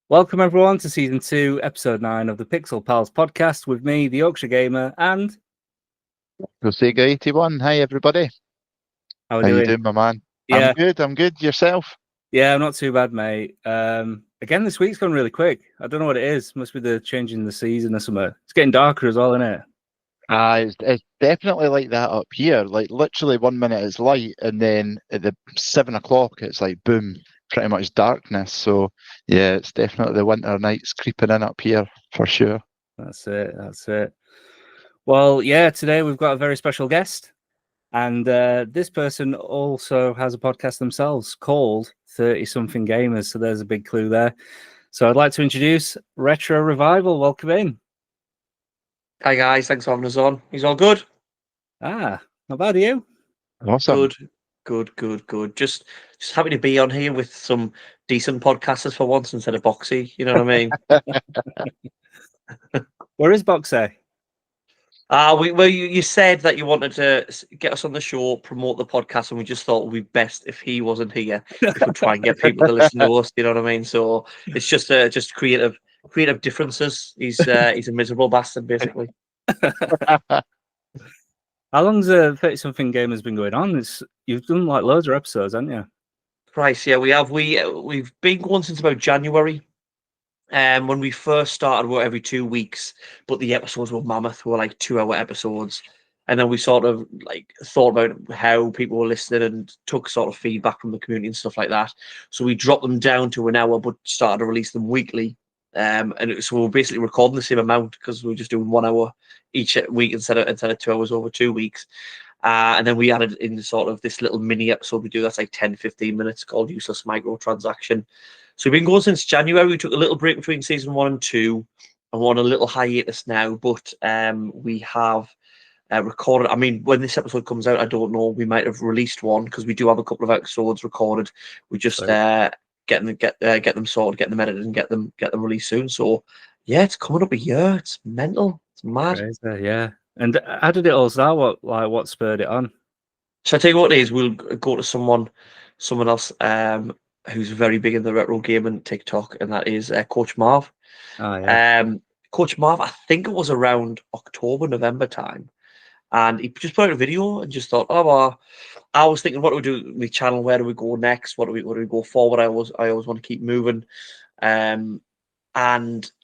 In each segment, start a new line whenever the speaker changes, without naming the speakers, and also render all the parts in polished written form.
Welcome everyone to season 2, episode 9 of the Pixel Pals podcast with me, the Yorkshire Gamer, and
BoxyArty. Hi everybody.
how
you doing, my man?
Yeah,
I'm good. Yourself?
Yeah, I'm not too bad, mate. Again, this week's gone really quick. I don't know what it is. Must be the change in the season or something. It's getting darker as well, isn't it?
It's definitely like that up here. Like literally 1 minute it's light, and then at the 7 o'clock it's like boom, pretty much darkness. So yeah, it's definitely the winter nights creeping in up here for sure.
That's it. Well, yeah, today we've got a very special guest, and this person also has a podcast themselves called 30-something Gamers. So there's a big clue there. So I'd like to introduce RetroRevival. Welcome in.
Hi guys, thanks for having us on. He's all good?
Not bad, are you?
Awesome.
Good. Just happy to be on here with some decent podcasters for once instead of Boxy. You know what I mean?
Where is Boxy?
You said that you wanted to get us on the show, promote the podcast, and we just thought it would be best if he wasn't here. If we try and get people to listen to us, you know what I mean? So it's just creative differences. He's a miserable bastard, basically.
How long's 30-something Gamers been going on? You've done like loads of episodes, haven't you?
Christ, yeah, we have. We've been going since about January. When we first started, we were every 2 weeks, but the episodes were mammoth. We were like 2-hour episodes, and then we sort of like thought about how people were listening and took sort of feedback from the community and stuff like that. So we dropped them down to an hour, but started to release them weekly. So we were basically recording the same amount because we were just doing 1 hour each week instead of 2 hours over 2 weeks. And then we added in sort of this little mini episode we do that's like 10-15 minutes called Useless Microtransaction. So we've been going since January. We took a little break between season 1 and 2, and we're on a little hiatus now. But we have recorded. I mean, when this episode comes out, I don't know. We might have released one because we do have a couple of episodes recorded. We just get them sorted, get them edited, and get them released soon. So yeah, it's coming up a year. It's mental. It's mad.
Crazy, yeah. And how did it all start? What spurred it on?
So I tell you what it is. We'll go to someone else who's very big in the retro game and TikTok, and that is Coach Marv.
Oh yeah.
Coach Marv, I think it was around October, November time, and he just put out a video and just thought, oh, well, I was thinking, what do we do with the channel? Where do we go next? What do we go forward? I always want to keep moving. And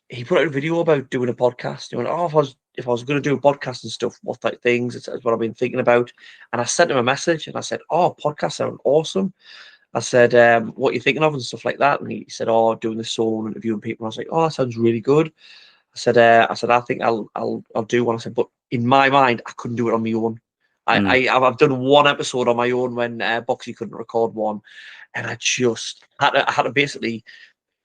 he put out a video about doing a podcast. He went, oh, if I was going to do a podcast and stuff, what type of things? It's what I've been thinking about. And I sent him a message and I said, oh, podcasts sound awesome. I said, what are you thinking of and stuff like that? And he said, oh, doing this solo and interviewing people. And I was like, oh, that sounds really good. I said, I think I'll do one. I said, but in my mind, I couldn't do it on my own. I've done one episode on my own when Boxy couldn't record one, and I just had to basically,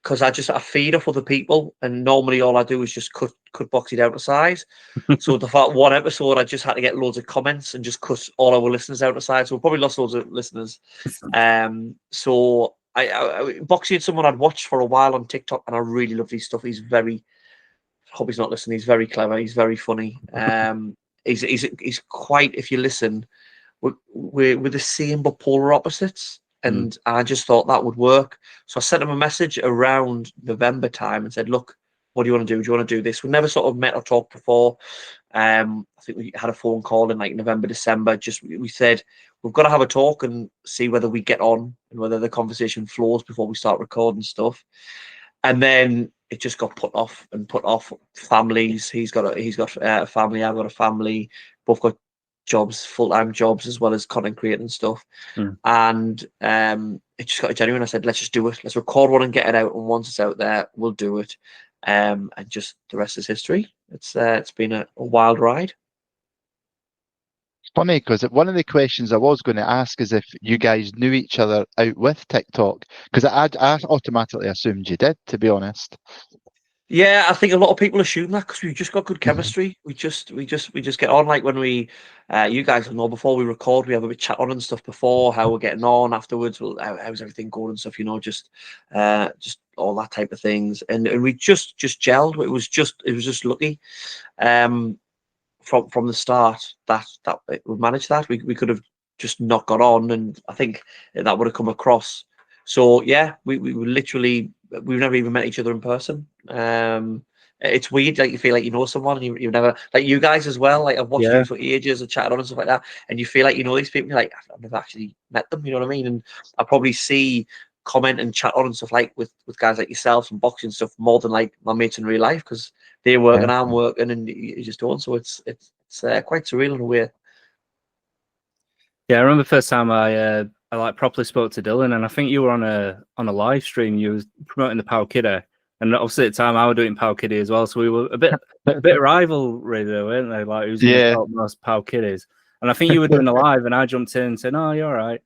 because I feed off other people, and normally all I do is just cut Boxy down to size. So the fact one episode, I just had to get loads of comments and just cut all our listeners out to size. So we probably lost loads of listeners. So Boxy had someone I'd watched for a while on TikTok, and I really love his stuff. He's very, hope he's not listening. He's very clever. He's very funny. He's quite, if you listen, we're the same but polar opposites. And I just thought that would work. So I sent him a message around November time and said, look, what do you want to do? Do you want to do this? We never sort of met or talked before. I think we had a phone call in like November, December. We said, we've got to have a talk and see whether we get on and whether the conversation flows before we start recording stuff. And then it just got put off. Families. He's got a family. I've got a family. Both got jobs, full-time jobs, as well as content creating and stuff. And it just got genuine. I said, let's just do it. Let's record one and get it out. And once it's out there, we'll do it. And just the rest is history. It's been a wild ride.
It's funny because one of the questions I was going to ask is if you guys knew each other out with TikTok, because I automatically assumed you did, to be honest.
Yeah, I think a lot of people assume that because we've just got good chemistry. We just get on. Like when we, you guys will know, before we record, we have a bit chat on and stuff before how we're getting on afterwards. Well, how's everything going and stuff, you know, just all that type of things. And we just gelled. It was just lucky. from the start that we managed that. We could have just not got on, and I think that would have come across. So yeah, we were literally, we've never even met each other in person. It's weird, like you feel like you know someone, and you've never, like you guys as well. Like I've watched
Yeah.
you for ages and chatted on and stuff like that, and you feel like you know these people. You're like, I've never actually met them. You know what I mean? And I probably see, comment and chat on and stuff like with guys like yourself and boxing stuff more than like my mates in real life, because they're working, I'm working, and you just don't. So it's quite surreal in a way.
Yeah, I remember the first time I like properly spoke to Dylan, and I think you were on a live stream. You was promoting the Power Kidder, and obviously at the time I was doing Power Kiddie as well. So we were a bit rivalry there, weren't they? Like who's going to start most Power Kiddies? And I think you were doing a live, and I jumped in and said, "Oh, you're all right."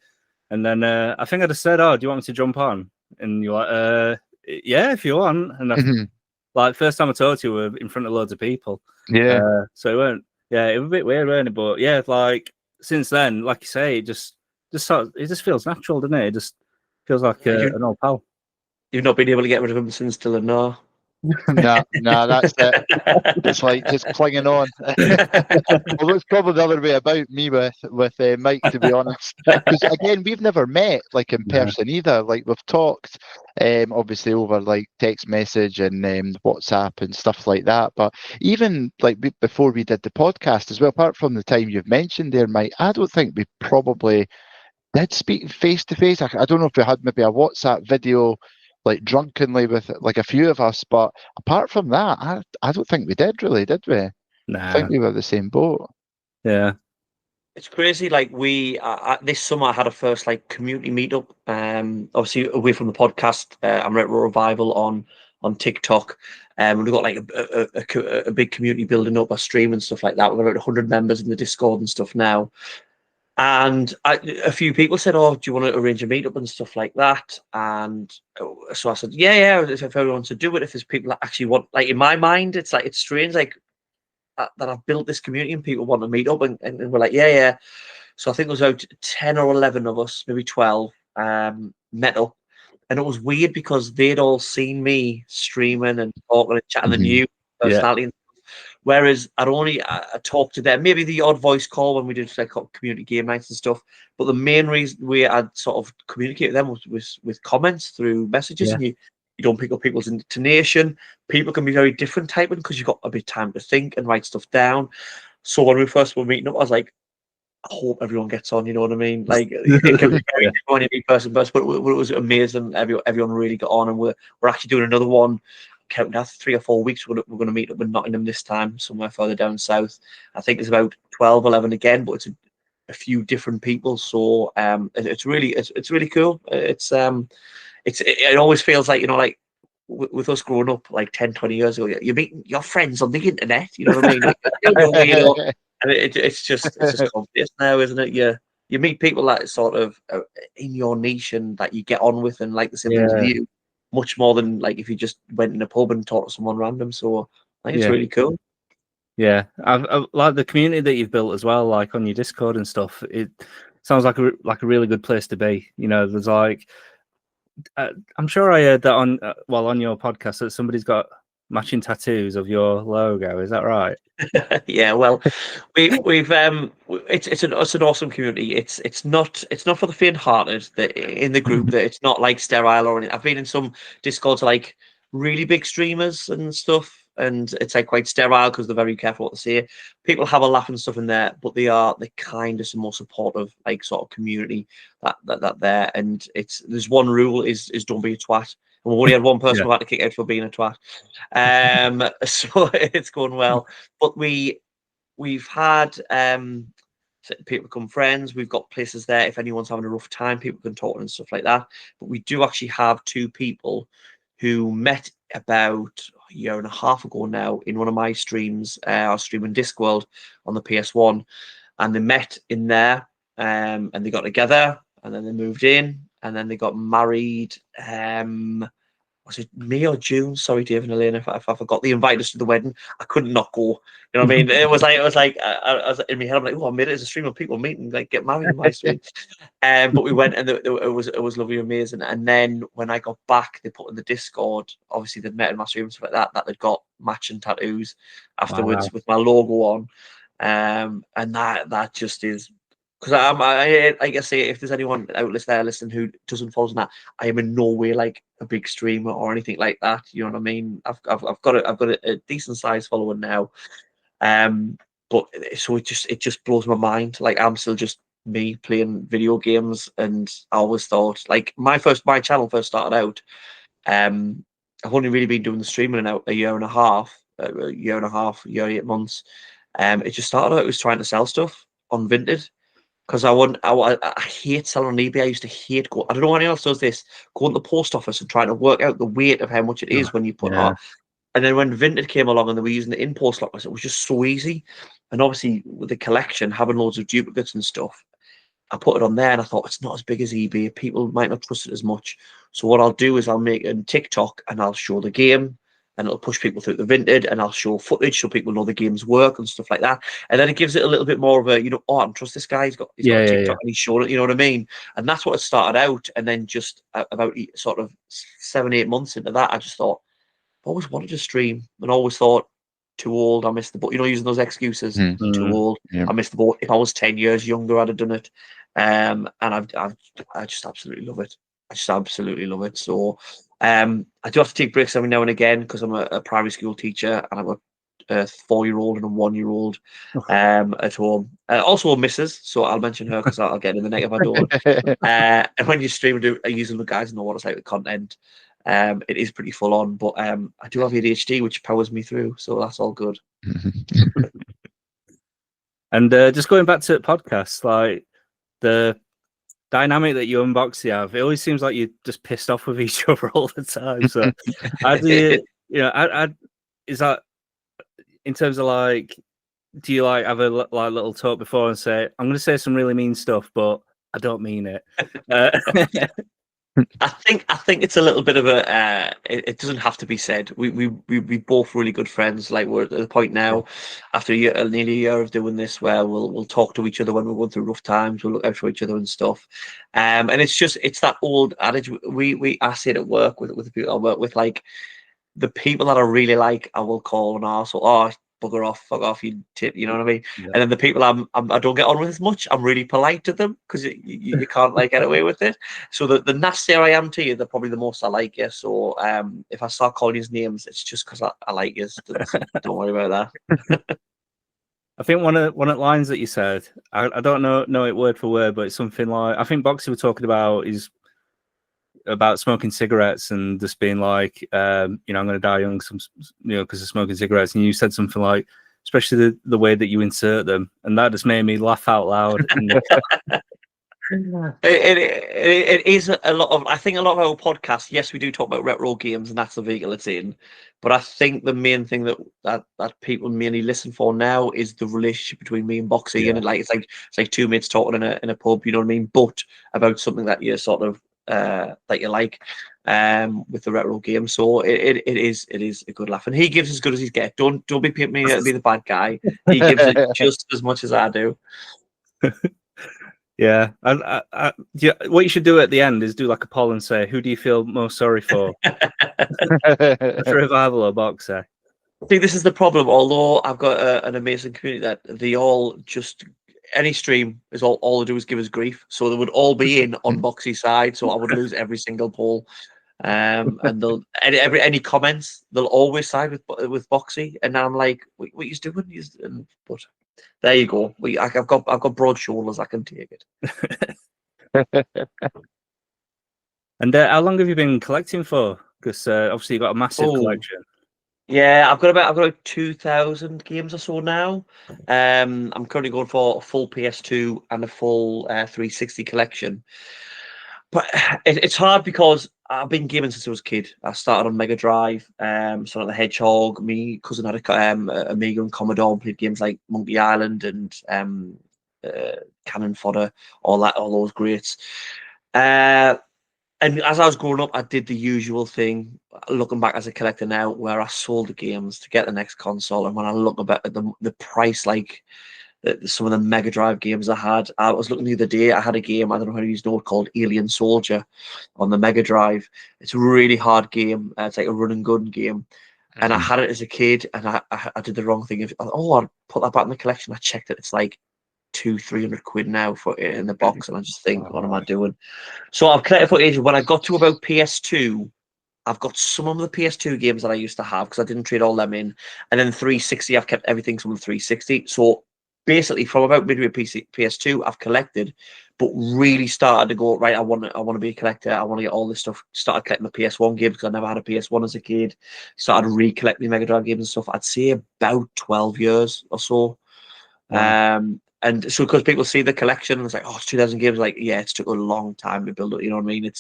And then I think I just said, "Oh, do you want me to jump on?" And you're like, "Yeah, if you want." And like first time I talked to you, we were in front of loads of people.
Yeah.
So it weren't. Yeah, it was a bit weird, weren't it? But yeah, like since then, like you say, it just feels natural, doesn't it? It just feels like an old pal.
You've not been able to get rid of him since Dylan, no?
No, that's it. It's like just clinging on. Although it's probably the other way about me with Mike, to be honest. Because again, we've never met like in person either. Like we've talked, obviously over like text message and WhatsApp and stuff like that. But even like before we did the podcast as well, apart from the time you've mentioned there, Mike, I don't think we probably did speak face to face. I don't know if we had maybe a WhatsApp video like drunkenly with like a few of us, but apart from that, I don't think we did really, did we?
Nah.
I think we were the same boat.
Yeah.
It's crazy. Like we this summer I had a first like community meetup. Obviously away from the podcast, I'm RetroRevival on TikTok. We've got like a big community building up, a stream and stuff like that. We've got about 100 members in the Discord and stuff now. And a few people said, "Oh, do you want to arrange a meetup and stuff like that?" And so I said, "Yeah, if everyone wants to do it, if there's people that actually want." Like in my mind, it's like it's strange, like that I've built this community and people want to meet up, and we're like, "Yeah." So I think there was about 10 or 11 of us, maybe 12, met up, and it was weird because they'd all seen me streaming and talking and chatting the new personality. Whereas I'd only talk to them, maybe the odd voice call when we did like community game nights and stuff. But the main reason we I'd sort of communicate with them was with comments through messages, and you don't pick up people's intonation. People can be very different typing because you've got a bit of time to think and write stuff down. So when we first were meeting up, I was like, I hope everyone gets on. You know what I mean? Like it can be very different in person, but it was amazing. Everyone really got on, and we're actually doing another one. Counting down 3 or 4 weeks, we're going to meet up in Nottingham this time, somewhere further down south. I think it's about 12, 11 again, but it's a few different people. So it's really cool. It always feels like, you know, like with us growing up like 10, 20 years ago, you're meeting your friends on the internet. You know what I mean? Like, you know, and it's just obvious now, isn't it? You meet people that sort of in your niche and that you get on with and like the same things as you, much more than like if you just went in a pub and talked to someone random. So I think it's really cool.
Yeah, I like the community that you've built as well, like on your Discord and stuff. It sounds like a really good place to be. You know, there's like I'm sure I heard that on your podcast that somebody's got matching tattoos of your logo. Is that right?
Yeah, well, we've it's an awesome community. It's not for the faint-hearted. That in the group, that it's not like sterile or anything. I've been in some Discords like really big streamers and stuff, and it's like quite sterile because they're very careful what they say. People have a laugh and stuff in there, but they are the kindest and more supportive like sort of community that there. And there's one rule is don't be a twat. And we've only had one person who had to kick out for being a twat. So it's going well. But we've had people become friends. We've got places there. If anyone's having a rough time, people can talk and stuff like that. But we do actually have 2 people who met about a year and a half ago now in one of my streams. I was streaming Discworld on the PS1, and they met in there, and they got together, and then they moved in, and then they got married. Was it May or June? Sorry, Dave and Elaine, if I forgot. They invited us to the wedding. I couldn't not go. You know what I mean? It was like I was in my head. I'm like, oh, I made it as a stream of people meeting, like get married in my stream. But we went, and it was lovely, amazing. And then when I got back, they put in the Discord. Obviously, they'd met in my stream and stuff like that. That they'd got matching tattoos afterwards with my logo on. And that just is, because I like I say, if there's anyone out there listening who doesn't follow that, I am in no way like a big streamer or anything like that. You know what I mean? I've got a decent sized following now. But so it just blows my mind. Like, I'm still just me playing video games, and I always thought, like, my channel first started out. I've only really been doing the streaming now a year and a half, year 8 months. It just started out, it was trying to sell stuff on Vinted, because I hate selling on eBay. I used to hate I don't know anyone else does this, going to the post office and trying to work out the weight of how much it is when you put
Yeah.
And then when Vinted came along and they were using the in-post lockers, it was just so easy. And obviously with the collection, having loads of duplicates and stuff, I put it on there and I thought, it's not as big as eBay. People might not trust it as much. So what I'll do is I'll make a TikTok and I'll show the game, and it'll push people through the Vinted, and I'll show footage so people know the game's work and stuff like that. And then it gives it a little bit more of a, oh, I don't trust this guy. He's got a TikTok and he's showing it, you know what I mean? And that's what it started out. And then just about sort of 7-8 months into that, I just thought, I've always wanted to stream, and always thought, too old, I missed the boat. Using those excuses, too old, I missed the boat. If I was 10 years younger, I'd have done it. And I just absolutely love it. I just absolutely love it. So I do have to take breaks every now and again, because I'm a primary school teacher, and I've got a 4-year-old and a 1-year-old at home. Also a missus, so I'll mention her because I'll get in the neck if I don't. And when you stream and using the guys know what it's like with content. It is pretty full on, but I do have ADHD, which powers me through, so that's all good.
And just going back to podcasts, like the dynamic that you and Boxy have, it always seems like you're just pissed off with each other all the time. So, how do you, is that in terms of like, do you like have a little talk before and say, I'm going to say some really mean stuff, but I don't mean it?
I think it's a little bit of a. It doesn't have to be said. We both really good friends. Like, we're at the point now, after nearly a year of doing this, where we'll talk to each other when we're going through rough times. We'll look out for each other and stuff. And it's that old adage. I say it at work with the people I work with. Like, the people that I really like, I will call an arsehole. Oh, bugger off, fuck off, you tit, you know what I mean? Yeah. And then the people I don't get on with as much, I'm really polite to them, because you can't like get away with it. So the nastier I am to you, the probably the most I like you. So if I start calling you names, it's just because I like you. Don't worry about that.
I think one of the lines that you said, I don't know it word for word, but it's something like, I think Boxy was talking about smoking cigarettes and just being like, I'm going to die young, because of smoking cigarettes. And you said something like, especially the way that you insert them, and that just made me laugh out loud.
It is a lot of. I think a lot of our podcasts, yes, we do talk about retro games, and that's the vehicle it's in. But I think the main thing that people mainly listen for now is the relationship between me and Boxy, and it's like two mates talking in a pub. You know what I mean? But about something that you're sort of that you like, with the retro game. So it is a good laugh, and he gives as good as he gets. Don't be painting me to be the bad guy. He gives it just as much as I do.
Yeah, what you should do at the end is do like a poll and say, who do you feel most sorry for? RetroRevival or Boxer?
I think this is the problem. Although I've got an amazing community that they all just, any stream is all they do is give us grief. So they would all be in on Boxy's side. So I would lose every single poll. And they'll any comments, they'll always side with Boxy. And I'm like, what are you doing? But there you go. I've got broad shoulders. I can take it.
And how long have you been collecting for? Because obviously you've got a massive collection.
Yeah, I've got about 2,000 games or so now. I'm currently going for a full PS2 and a full 360 collection. But it's hard because I've been gaming since I was a kid. I started on Mega Drive, Sonic the Hedgehog. Me cousin had a Amiga and Commodore, and played games like Monkey Island and Cannon Fodder, all those greats. And as I was growing up, I did the usual thing, looking back as a collector now, where I sold the games to get the next console. And when I look back at the price, like some of the Mega Drive games I was looking the other day, I had a game, I don't know how to use it, called Alien Soldier on the Mega Drive. It's a really hard game. It's like a run and gun game. and I had it as a kid, and I did the wrong thing. I'll put that back in the collection. I checked it. It's like 200-300 quid now for it in the box, and I just think, what am I doing? So I've collected for ages. When I got to about PS2, I've got some of the PS2 games that I used to have because I didn't trade all them in, and then 360, I've kept everything from the 360. So basically, from about midway PS2, I've collected, but really started to go right. I want to be a collector. I want to get all this stuff. Started collecting the PS1 games because I never had a PS1 as a kid. Started recollecting Mega Drive games and stuff. I'd say about 12 years or so.
Wow.
And so because people see the collection and it's like, oh, it's 2,000 games, like, yeah, it's took a long time to build it, you know what I mean?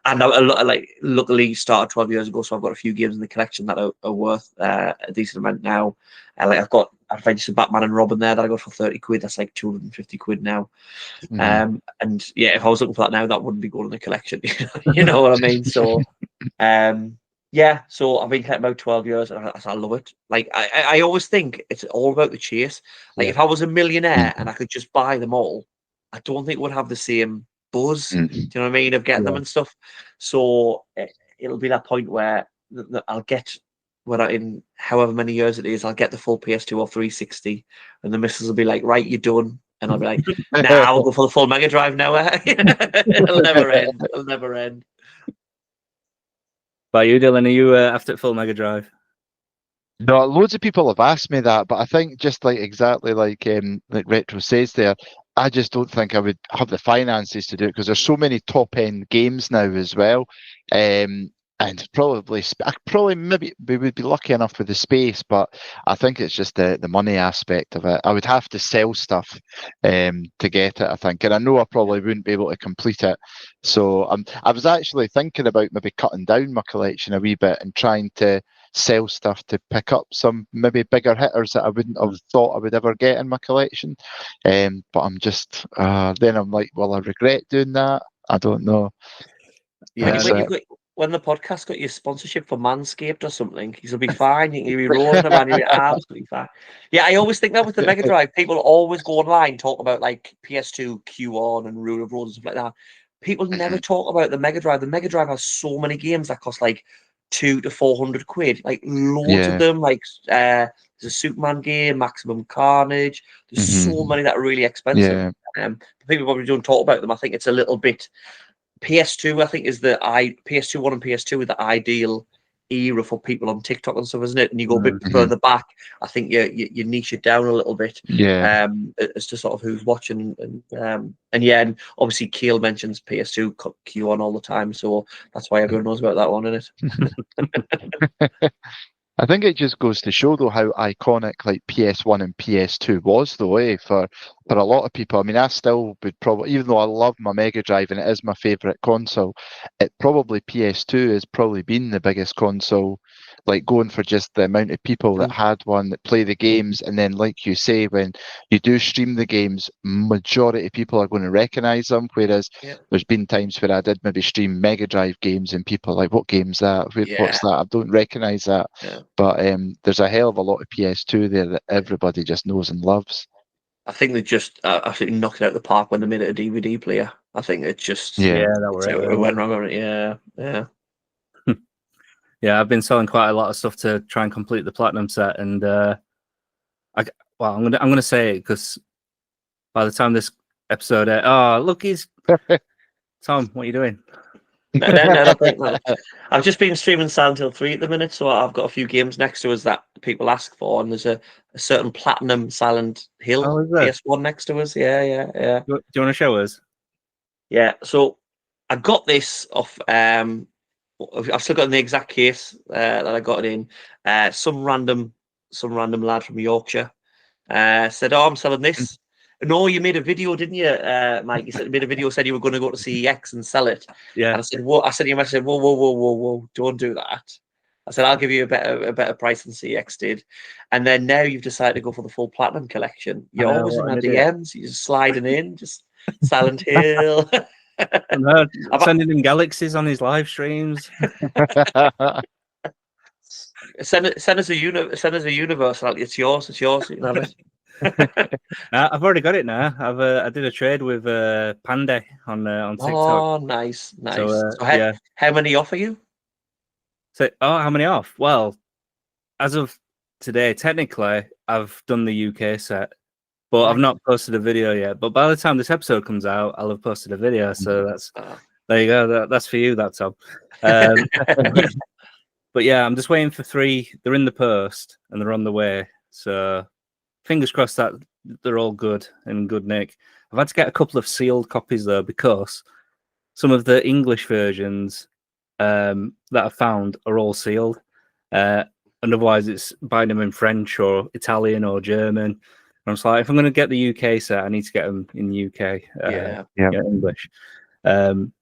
And like luckily started 12 years ago, so I've got a few games in the collection that are worth a decent amount now. Like I've got Adventures of Batman and Robin there that I got for 30 quid. That's like 250 quid now. And yeah, if I was looking for that now, that wouldn't be going in the collection. You know what I mean? So yeah, so I've been collecting about 12 years and I love it. Like I always think it's all about the chase. Like if I was a millionaire and I could just buy them all, I don't think it would have the same buzz. Do you know what I mean? Of getting them and stuff. So it'll be that point where I'll get in however many years it is, I'll get the full PS2 or 360, and the missus will be like, "Right, you're done," and I'll be like, "Nah, I'll go for the full Mega Drive now." It'll never end. It'll never end.
About you, Dylan, are you after full Mega Drive?
No, loads of people have asked me that, but I think just like exactly like Retro says there, I just don't think I would have the finances to do it because there's so many top end games now as well. And probably maybe we would be lucky enough with the space, but I think it's just the money aspect of it. I would have to sell stuff to get it, I think, and I know I probably wouldn't be able to complete it. So I was actually thinking about maybe cutting down my collection a wee bit and trying to sell stuff to pick up some maybe bigger hitters that I wouldn't have thought I would ever get in my collection. But I'm just then I'm like, will I regret doing that? I don't know.
Yeah,
When the podcast got your sponsorship for Manscaped or something, you'll be fine. You'll be rolling them and you'll be absolutely fine. Yeah, I always think that with the Mega Drive, people always go online talk about like PS2, Q1 and Rule of Rose and stuff like that. People never talk about the Mega Drive. The Mega Drive has so many games that cost like 200 to 400 quid, like loads of them. Like there's a Superman game, Maximum Carnage. There's so many that are really expensive. People probably don't talk about them. I think it's a little bit. PS2, I think, is PS2 1 and PS2 is the ideal era for people on TikTok and stuff, isn't it? And you go a bit further back, I think you niche it down a little bit. As to sort of who's watching and yeah, and obviously Keel mentions PS2 Q1 all the time, so that's why everyone knows about that one, isn't it?
I think it just goes to show though how iconic like PS1 and PS2 was though, for a lot of people. I mean, I still would probably, even though I love my Mega Drive and it is my favourite console, PS2 has probably been the biggest console, like going for just the amount of people that had one that play the games, and then like you say, when you do stream the games, majority of people are going to recognise them, whereas there's been times where I did maybe stream Mega Drive games and people are like, what game's that? What's that? I don't recognise that. But there's a hell of a lot of PS2 there that everybody just knows and loves.
I think they just absolutely knocked it out of the park when they made it a DVD player. I think it just it went wrong on it. Yeah.
Yeah, I've been selling quite a lot of stuff to try and complete the platinum set, and I'm gonna say it because by the time this episode, look, he's Tom. What are you doing?
No. I've just been streaming Silent Hill 3 at the minute, so I've got a few games next to us that people ask for, and there's a certain platinum Silent Hill PS1 next to us. Yeah.
Do you want to show us?
Yeah, so I got this off. I've still got in the exact case that I got it in. Some random lad from Yorkshire said, "Oh, I'm selling this." No, you made a video, didn't you, Mike? You made a video, said you were going to go to CEX and sell it.
Yeah.
And I said, "What?" I said to him, whoa, don't do that. I said, I'll give you a better price than CEX did. And then now you've decided to go for the full platinum collection. You're always in my DMs. You're just sliding in, just Silent Hill.
Sending him galaxies on his live streams.
Send us a universe. It's yours. You can have it.
I've already got it now. I did a trade with Panda on TikTok.
Oh, nice. So how many off are you?
So how many off? Well, as of today, technically, I've done the UK set, but I've
Nice.
not posted a video yet. But by the time this episode comes out, I'll have posted a video. So there you go. That's for you. That's Tom. But yeah, I'm just waiting for 3. They're in the post and they're on the way. So fingers crossed that they're all good and good nick. I've had to get a couple of sealed copies though, because some of the English versions that I found are all sealed. And otherwise it's buying them in French or Italian or German. And I'm just like, if I'm going to get the UK set, I need to get them in UK, English. And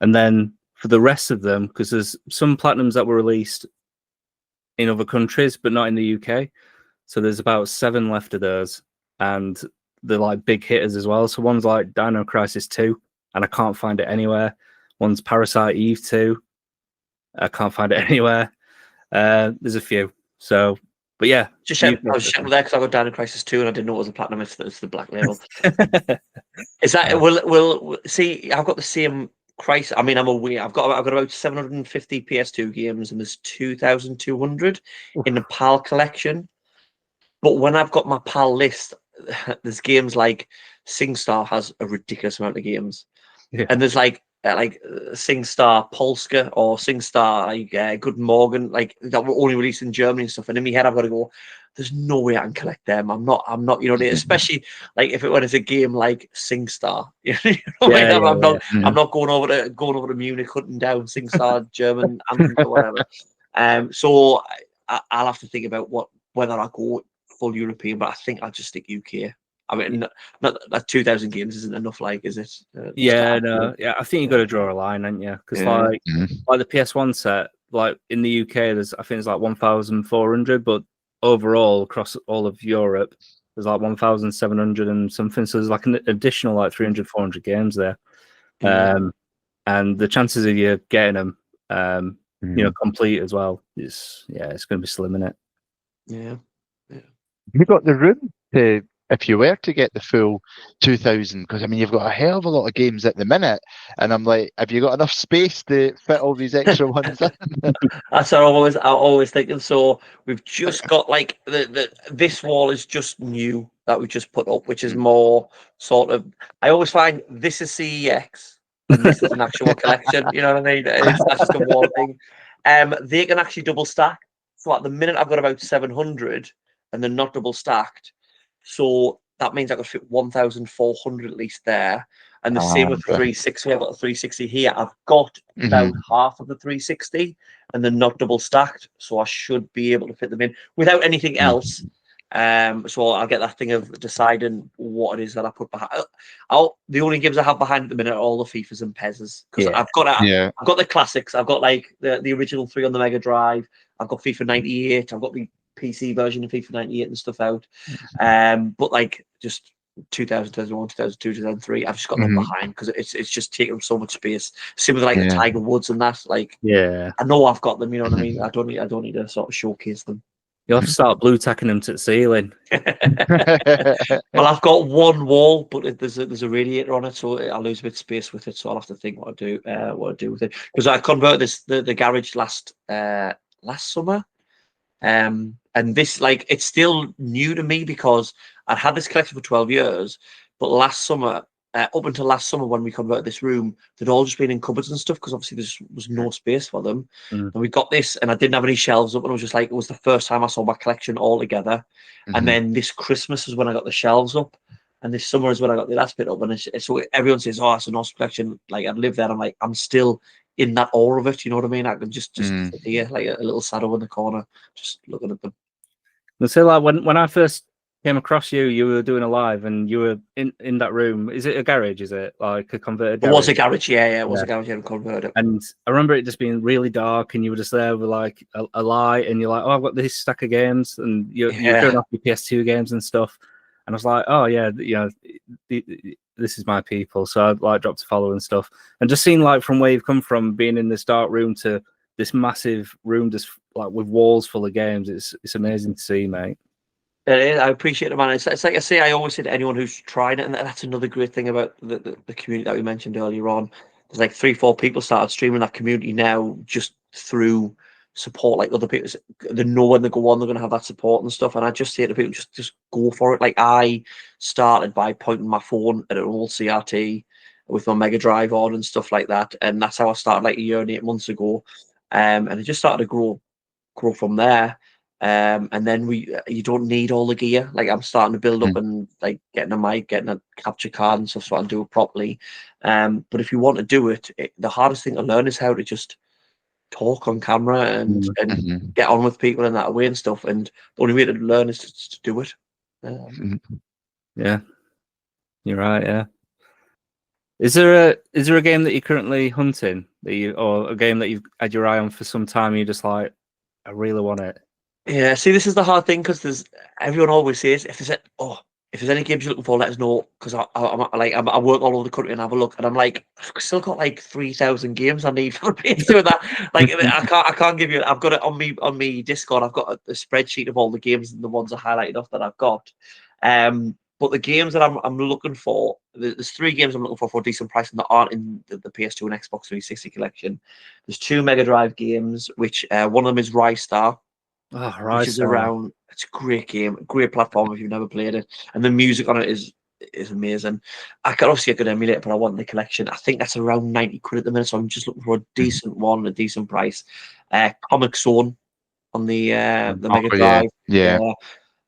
then for the rest of them, because there's some platinums that were released in other countries, but not in the UK. So there's about 7 left of those, and they're like big hitters as well. So one's like Dino Crisis 2, and I can't find it anywhere. One's Parasite Eve 2. I can't find it anywhere. There's a few. So, but yeah.
I was checking there because I got Dino Crisis 2 and I didn't know it was a platinum. It's the black label. Is that will see? I've got the same crisis. I mean, I'm aware. I've got about 750 PS2 games and there's 2,200 in the PAL collection. But when I've got my PAL list, there's games like SingStar has a ridiculous amount of games, and there's like SingStar Polska or SingStar Good Morgen, like that were only released in Germany and stuff. And in my head, I've got to go, there's no way I can collect them. I'm not, you know, especially like if it's a game like SingStar, I'm not going over to Munich hunting down SingStar German anthems or whatever. So I'll have to think about whether I go full European, but I think I'll just stick UK. I mean, not that 2,000 games isn't enough, like, is it?
I think you got to draw a line, haven't you? Because like the PS1 set, like in the UK, I think it's like 1,400, but overall across all of Europe, there's like 1,700 and something. So there's like an additional like 300, 400 games there, and the chances of you getting them, complete as well is it's going to be slim, in it.
Yeah.
You got the room to. If you were to get the full 2,000, because I mean, you've got a hell of a lot of games at the minute, and I'm like, have you got enough space to fit all these extra ones in?
That's what I always thinking. So we've just got like this wall is just new that we just put up, which is more sort of. I always find this is CEX and this is an actual collection. You know what I mean? That's just a wall thing. They can actually double stack. So at the minute, I've got about 700, and they're not double stacked. So that means I could fit 1,400 at least there. And the same with the 360. I've got a 360 here. I've got about half of the 360 and they're not double stacked. So I should be able to fit them in without anything else. So I'll get that thing of deciding what it is that I put behind. The only games I have behind at the minute are all the FIFAs and PESs. Because I've got the classics. I've got like the original 3 on the Mega Drive. I've got FIFA 98. I've got the PC version of FIFA 98 and stuff out. But like just 2000, 2001, 2002, 2003, I've just got them behind because it's just taking up so much space. Same with like the Tiger Woods and that. Like, I know I've got them, you know what I mean? I don't need to sort of showcase them.
You'll have to start blue tacking them to the ceiling.
Well, I've got one wall, but there's a radiator on it, so I'll lose a bit of space with it. So I'll have to think what I do with it, because I converted the garage last summer. And this, like, it's still new to me because I'd had this collection for 12 years, but last summer, up until last summer when we converted this room, they'd all just been in cupboards and stuff because obviously there was no space for them. And we got this, and I didn't have any shelves up, and I was just like, it was the first time I saw my collection all together. And then this Christmas is when I got the shelves up, and this summer is when I got the last bit up. And so everyone says, "Oh, it's an awesome collection." Like, I'd live there. I'm like, I'm still in that awe of it. You know what I mean? I can just sit here like a little shadow in the corner, just looking at them.
And so, like, when I first came across you were doing a live, and you were in that room. Is it a garage? Is it like a converted garage?
It was a garage, it was a garage and converted.
And I remember it just being really dark, and you were just there with like a light, and you're like, "Oh, I've got this stack of games," and you're showing off your PS2 games and stuff. And I was like, "Oh yeah, this is my people." So I like dropped a follow and stuff, and just seeing like from where you've come from, being in this dark room to this massive room, just like with walls full of games. It's amazing to see, mate.
It is. I appreciate it, man. It's like I say, I always say to anyone who's tried it, and that's another great thing about the community that we mentioned earlier on. There's like 3-4 people started streaming that community now just through support like other people. They know when they go on, they're going to have that support and stuff. And I just say to people, just go for it. Like I started by pointing my phone at an old CRT with my Mega Drive on and stuff like that, and that's how I started like a year and 8 months ago. And it just started to grow from there. And then you don't need all the gear. Like I'm starting to build up and like getting a mic, getting a capture card and stuff so I can do it properly. But if you want to do it, the hardest thing to learn is how to just talk on camera and get on with people in that way and stuff. And the only way to learn is to do it.
Yeah, you're right. Yeah. Is there a game that you're currently hunting or a game that you've had your eye on for some time? And you're just like, I really want it.
Yeah. See, this is the hard thing because everyone always says if there's any games you're looking for, let us know, because I work all over the country and have a look, and I'm like, I've still got like 3,000 games I need for doing that. Like I can't give you. I've got it on me Discord. I've got a spreadsheet of all the games and the ones I highlighted off that I've got. But the games that I'm looking for, there's 3 games I'm looking for a decent price and that aren't in the PS2 and Xbox 360 collection. There's 2 Mega Drive games, which one of them is Rise Star.
Oh,
Which is around. It's a great game, great platform if you've never played it, and the music on it is amazing. I could emulate it, but I want the collection. I think that's around 90 quid at the minute, so I'm just looking for a decent one, a decent price. Comic Zone on the Mega Drive.
Yeah.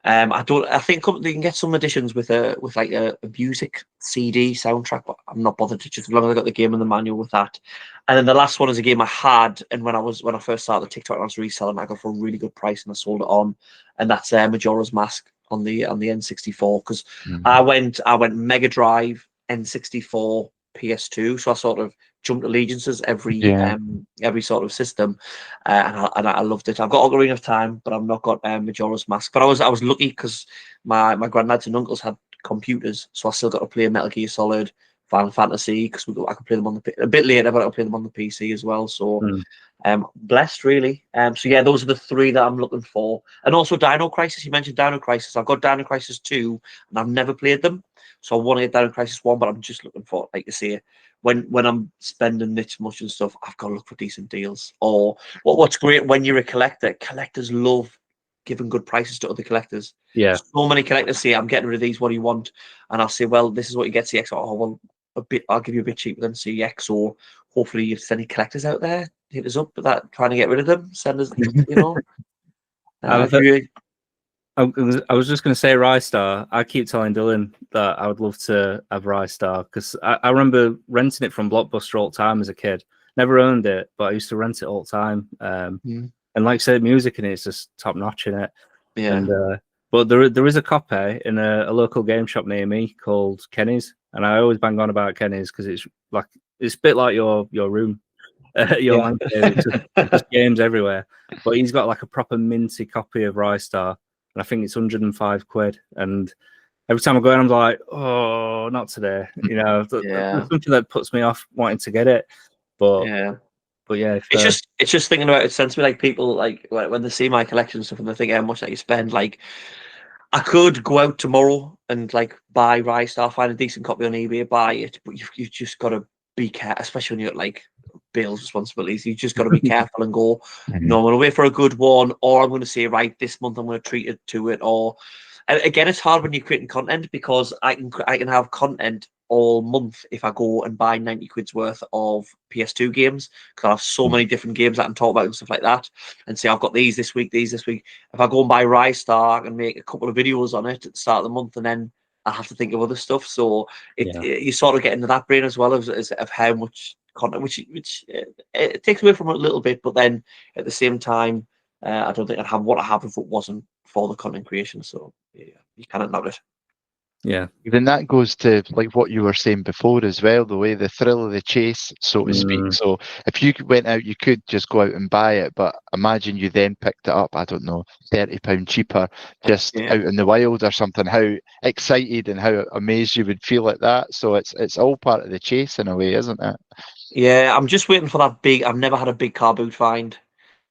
I think they can get some editions with like a music CD soundtrack, but I'm not bothered to just as long as I got the game and the manual with that. And then the last one is a game I had, and when I first started the TikTok, I was reselling. I got for a really good price, and I sold it on, and that's Majora's Mask on the N64 because I went Mega Drive, N64, PS2, so I sort of jumped allegiances every sort of system, and I loved it. I've got Ocarina of Time, but I've not got Majora's Mask. But I was lucky because my granddads and uncles had computers, so I still got to play Metal Gear Solid, Final Fantasy, because I could play them on a bit later, but I could play them on the PC as well. So blessed really. So yeah, those are the 3 that I'm looking for, and also Dino Crisis. You mentioned Dino Crisis. I've got Dino Crisis 2, and I've never played them, so I want to get Dino Crisis 1, but I'm just looking for, like you say, when I'm spending this much and stuff, I've got to look for decent deals. Or what's great when you're a collector, collectors love giving good prices to other collectors.
Yeah.
So many collectors say, I'm getting rid of these, what do you want? And I'll say, well, this is what you get CX. Oh, well, I'll give you a bit cheaper than CX. Or hopefully if there's any collectors out there, hit us up with that, trying to get rid of them. Send us,
I was just going to say Rise Star. I keep telling Dylan that I would love to have Rise Star because I remember renting it from Blockbuster all the time as a kid. Never owned it, but I used to rent it all the time. And like I said, music in it is just top notch in it.
Yeah.
And, but there is a copy in a local game shop near me called Kenny's, and I always bang on about Kenny's because it's a bit like your room. Man cave. It's just games everywhere. But he's got like a proper minty copy of Rise Star. And I think it's 105 quid. And every time I go in, I'm like, oh, not today. There's something that puts me off wanting to get it. But yeah,
it's just thinking about it. Sends me like people like when they see my collection and stuff and they think how much that you spend. Like I could go out tomorrow and like buy Rise Star, find a decent copy on eBay, buy it, but you've just got to be careful, especially when you're like bills, responsibilities. You just got to be careful and go, no, I'm going to wait for a good one, or I'm going to say, right, this month I'm going to treat it to it. Or and again, it's hard when you're creating content because I can have content all month if I go and buy 90 quid's worth of PS2 games because I have so many different games that I can talk about and stuff like that, and say I've got these this week. If I go and buy Rise Star, I can make a couple of videos on it at the start of the month, and then I have to think of other stuff. So you sort of get into that brain as well of how much content, which it takes away from it a little bit, but then at the same time, I don't think I'd have what I have if it wasn't for the content creation. So yeah, you cannot knock it.
Yeah.
Even that goes to like what you were saying before as well, the way the thrill of the chase, so to speak. So if you went out, you could just go out and buy it, but imagine you then picked it up, I don't know, £30 cheaper, just out in the wild or something, how excited and how amazed you would feel at that. So it's all part of the chase in a way, isn't it?
Yeah, I'm just waiting for that big. I've never had a big car boot find.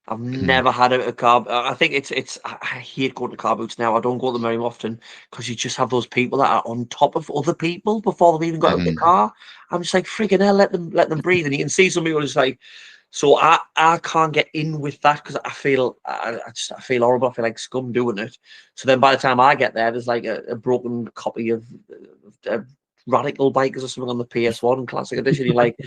I've never had a car. I think it's. I hate going to car boots now. I don't go to them very often because you just have those people that are on top of other people before they've even got out of the car. I'm just like freaking hell. Let them breathe. And you can see some people just like So I can't get in with that because I feel I feel horrible. I feel like scum doing it. So then by the time I get there, there's like a broken copy of Radical Bikers or something on the PS1 Classic Edition. You're like,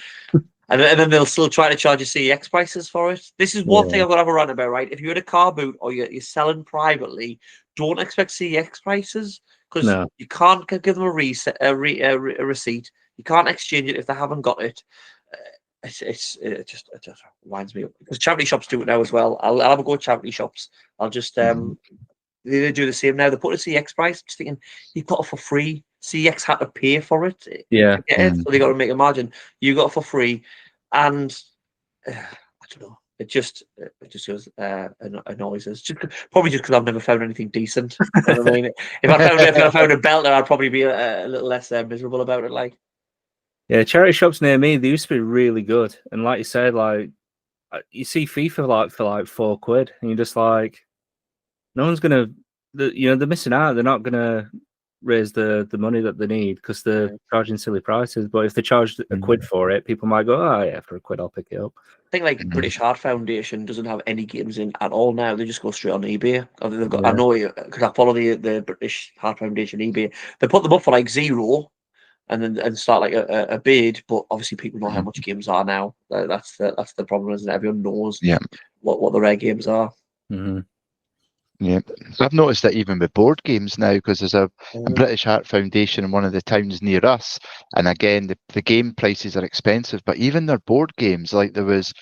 and then they'll still try to charge you CEX prices for it. This is one thing I've got to have a rant about, right? If you're in a car boot or you're selling privately, don't expect CEX prices because you can't give them a receipt. You can't exchange it if they haven't got it. It just winds me up because charity shops do it now as well. I'll have a go at charity shops. I'll just they do the same now. They put a CX price. Just thinking you got it for free. CX had to pay for it.
Yeah,
so they got to make a margin. You got it for free, and I don't know. It just goes annoys us. Probably just because I've never found anything decent. You know what I mean, if I found a belter, I'd probably be a little less miserable about it. Like.
Yeah, charity shops near me, they used to be really good. And like you said, like you see FIFA for like £4, and you're just like, no one's gonna, they're missing out. They're not gonna raise the money that they need because they're charging silly prices. But if they charged a quid for it, people might go, oh yeah, for £1 I'll pick it up.
I think like British Heart Foundation doesn't have any games in at all now. They just go straight on eBay. They've got, I know because I follow the British Heart Foundation eBay. They put them up for like €0. And start like a bid, but obviously people know how much games are now. That's the problem, isn't it? Everyone knows what the rare games are.
Yeah, I've noticed that even with board games now, because there's a British Heart Foundation in one of the towns near us, and again the game prices are expensive, but even their board games, like there was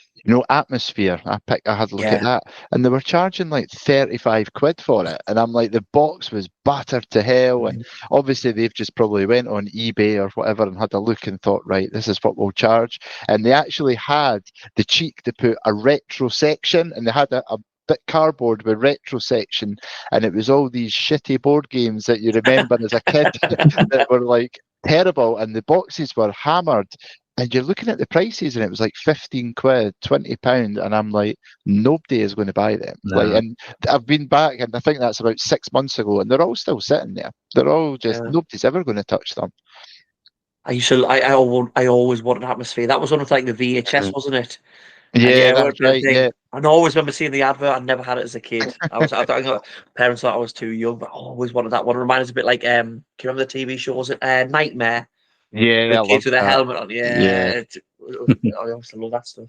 Atmosphere, I had a look at that, and they were charging like 35 quid for it, and I'm like, the box was battered to hell, and obviously they've just probably went on eBay or whatever and had a look and thought, right, this is what we'll charge, and they actually had the cheek to put a retro section, and they had a bit cardboard with retro section, and it was all these shitty board games that you remember as a kid that were like terrible, and the boxes were hammered, and you're looking at the prices and it was like 15 quid, £20, and I'm like, nobody is going to buy them. Like, and I've been back, and I think that's about 6 months ago, and they're all still sitting there. They're all just nobody's ever going to touch them.
I always wanted Atmosphere. That was one of like the VHS, wasn't it?
Yeah, that's right. Yeah,
and I always remember seeing the advert. I never had it as a kid. I think parents thought I was too young, but I always wanted that one. It reminded us a bit like can you remember the TV show? Was it Nightmare?
Yeah,
the kids with a helmet on. Yeah. I used to love that stuff.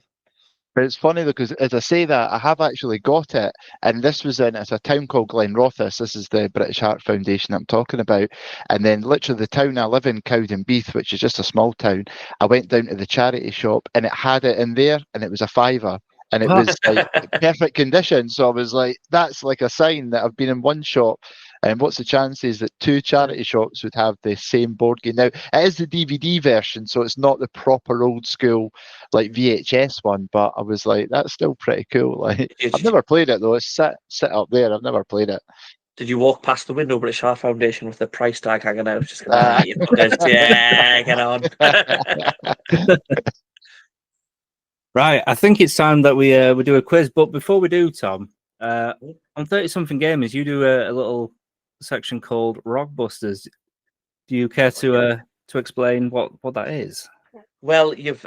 But it's funny though, because as I say that, I have actually got it, and this was it's a town called Glenrothes. This is the British Heart Foundation I'm talking about. And then literally the town I live in, Cowdenbeath, which is just a small town, I went down to the charity shop and it had it in there, and it was a £5. And it was like perfect condition. So I was like, that's like a sign that I've been in one shop. And what's the chances that two charity shops would have the same board game? Now, it is the DVD version, so it's not the proper old school like VHS one, but I was like, that's still pretty cool. Like, I've never played it though. It's sit up there. I've never played it.
Did you walk past the window, British Heart Foundation, with the price tag hanging out? Just going, you fuckers. Yeah, get on.
Right, I think it's time that we do a quiz. But before we do, Tom, on 30 Something Gamers, you do a little section called Rockbusters. Do you care to explain what that is?
Well, you've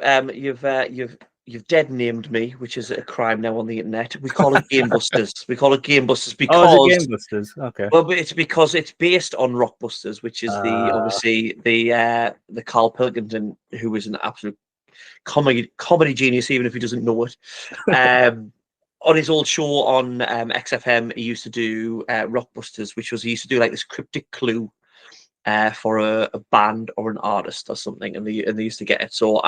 dead named me, which is a crime now on the internet. We call it Game Busters. We call it Game Busters because
Game Busters. Okay.
Well, it's because it's based on Rockbusters, which is the Carl Pilkington, who is an absolute comedy genius, even if he doesn't know it. On his old show on XFM, he used to do Rockbusters, which was he used to do like this cryptic clue for a band or an artist or something, and they used to get it. So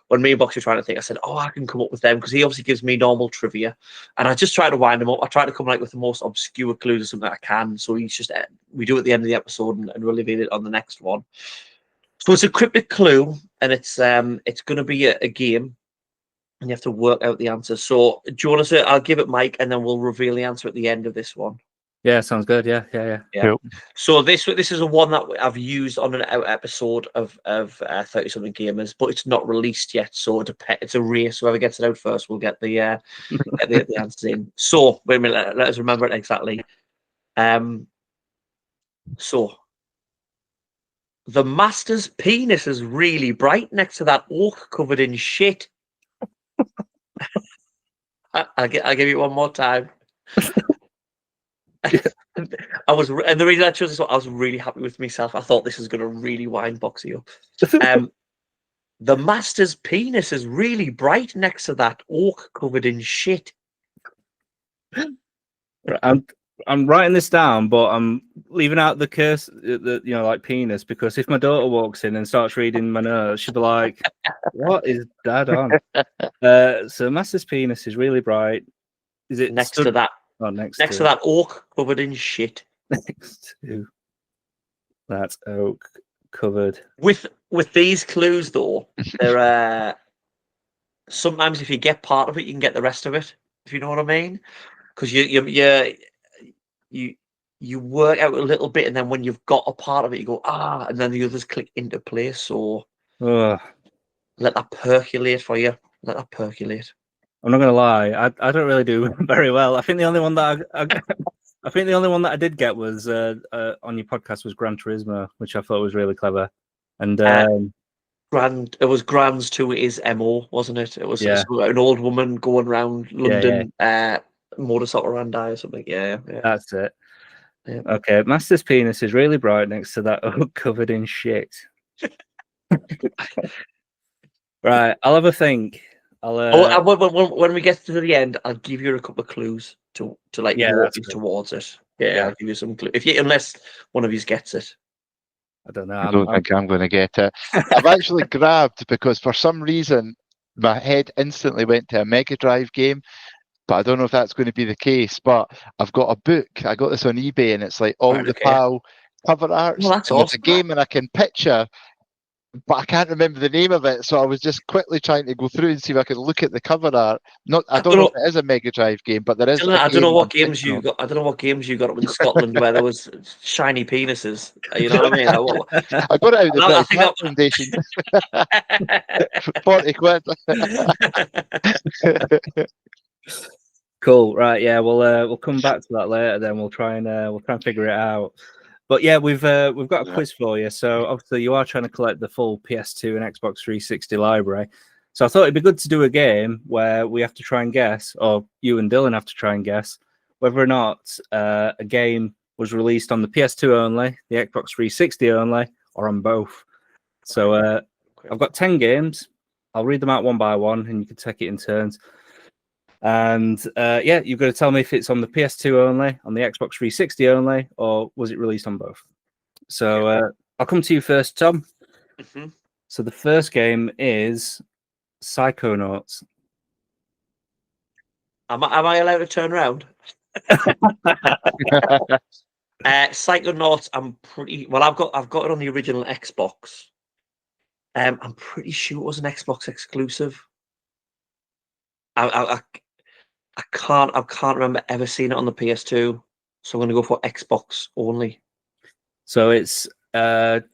when me and Box were trying to think, I said, I can come up with them, because he obviously gives me normal trivia, and I just try to wind him up. I try to come like with the most obscure clues or something that I can. So he's just we do it at the end of the episode, and we'll reveal it on the next one. So it's a cryptic clue, and it's going to be a game, and you have to work out the answer. So do you want to say? I'll give it Mike, and then we'll reveal the answer at the end of this one.
Yeah, sounds good. Yeah.
Cool. So this is a one that I've used on an episode of 30 Something Gamers, but it's not released yet. So it's a race. Whoever gets it out first will get the answers in. So wait a minute. Let us remember it exactly. So the master's penis is really bright next to that oak covered in shit. I'll give you one more time. And the reason I chose this one, I was really happy with myself. I thought this was going to really wind Boxy up. The master's penis is really bright next to that oak covered in shit.
I'm writing this down, but I'm leaving out the curse, like penis, because if my daughter walks in and starts reading my notes, she'll be like, "What is Dad on?" So master's penis is really bright. Is it
next to that?
Oh, next
to that oak covered in shit.
Next to that oak covered.
With these clues, though, there sometimes if you get part of it, you can get the rest of it. If you know what I mean, because you work out a little bit, and then when you've got a part of it, you go and then the others click into place. So let that percolate for you. Let that percolate.
I'm not gonna lie, I don't really do very well. I think the only one that I think the only one that I did get was on your podcast was Gran Turismo, which I thought was really clever. And
it was Grand's to his MO, wasn't it? It was an old woman going around London, motorcycle randi or something. Yeah,
that's it.
Yeah.
Okay, Master's penis is really bright next to that oak covered in shit. Right, I'll have a think.
When we get to the end, I'll give you a couple of clues to walk you towards it. Yeah, I'll give you some clues. Unless one of you gets it.
I don't know.
I don't think I'm going to get it. I've actually grabbed because for some reason my head instantly went to a Mega Drive game, but I don't know if that's going to be the case. But I've got a book. I got this on eBay, and it's like all the PAL cover arts.
Well, that's
and
awesome.
It's a game, and I can picture, but I can't remember the name of it. So I was just quickly trying to go through and see if I could look at the cover art. I don't know if it is a Mega Drive game, but there is.
I don't know what games you got. I don't know what games you got up in Scotland where there was shiny penises. You know what I mean?
I got it out of the British Foundation. 40 quid.
Cool. Right. Yeah. We'll come back to that later. Then we'll try and figure it out. But yeah, we've got a quiz for you. So obviously you are trying to collect the full PS2 and Xbox 360 library. So I thought it'd be good to do a game where we have to try and guess, or you and Dylan have to try and guess, whether or not a game was released on the PS2 only, the Xbox 360 only, or on both. So I've got 10 games. I'll read them out one by one, and you can take it in turns. And you've got to tell me if it's on the PS2 only, on the Xbox 360 only, or was it released on both? So I'll come to you first, Tom.
Mm-hmm.
So the first game is Psychonauts.
Am I allowed to turn around? Psychonauts. I'm pretty well. I've got it on the original Xbox. I'm pretty sure it was an Xbox exclusive. I can't remember ever seeing it on the PS2, so I'm going to go for Xbox only. So
it's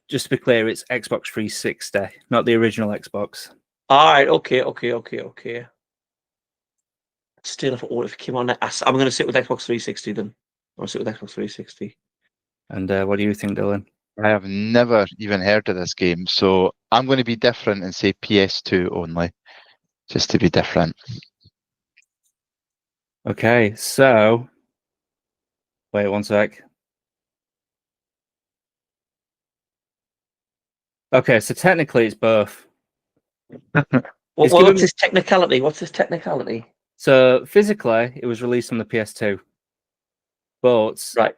just to be clear, it's Xbox 360, not the original Xbox.
All right, okay. Still, if it came on, I'm going to sit with Xbox 360 then. I'll sit with Xbox 360.
And what do you think, Dylan?
I have never even heard of this game, so I'm going to be different and say PS2 only, just to be different.
Okay, so wait one sec. Okay, so technically it's both.
What's this technicality?
So physically, it was released on the PS2, but
right,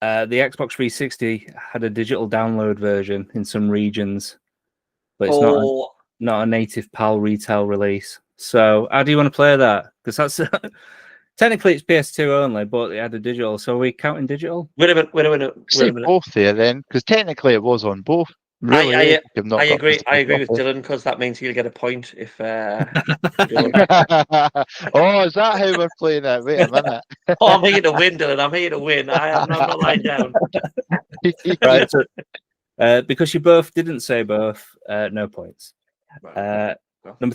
the Xbox 360 had a digital download version in some regions, but it's not a native PAL retail release. So how do you want to play that? Because that's technically it's PS2 only, but it had a digital. So are we counting digital?
Wait a minute.
Say both there then, because technically it was on both. Really,
I agree with Dylan, because that means he'll get a point if.
Oh, is that how we're playing it? Wait a minute.
I'm here to win, Dylan. I'm here to win. I'm not lying down.
Right. So, because you both didn't say both, no points. Number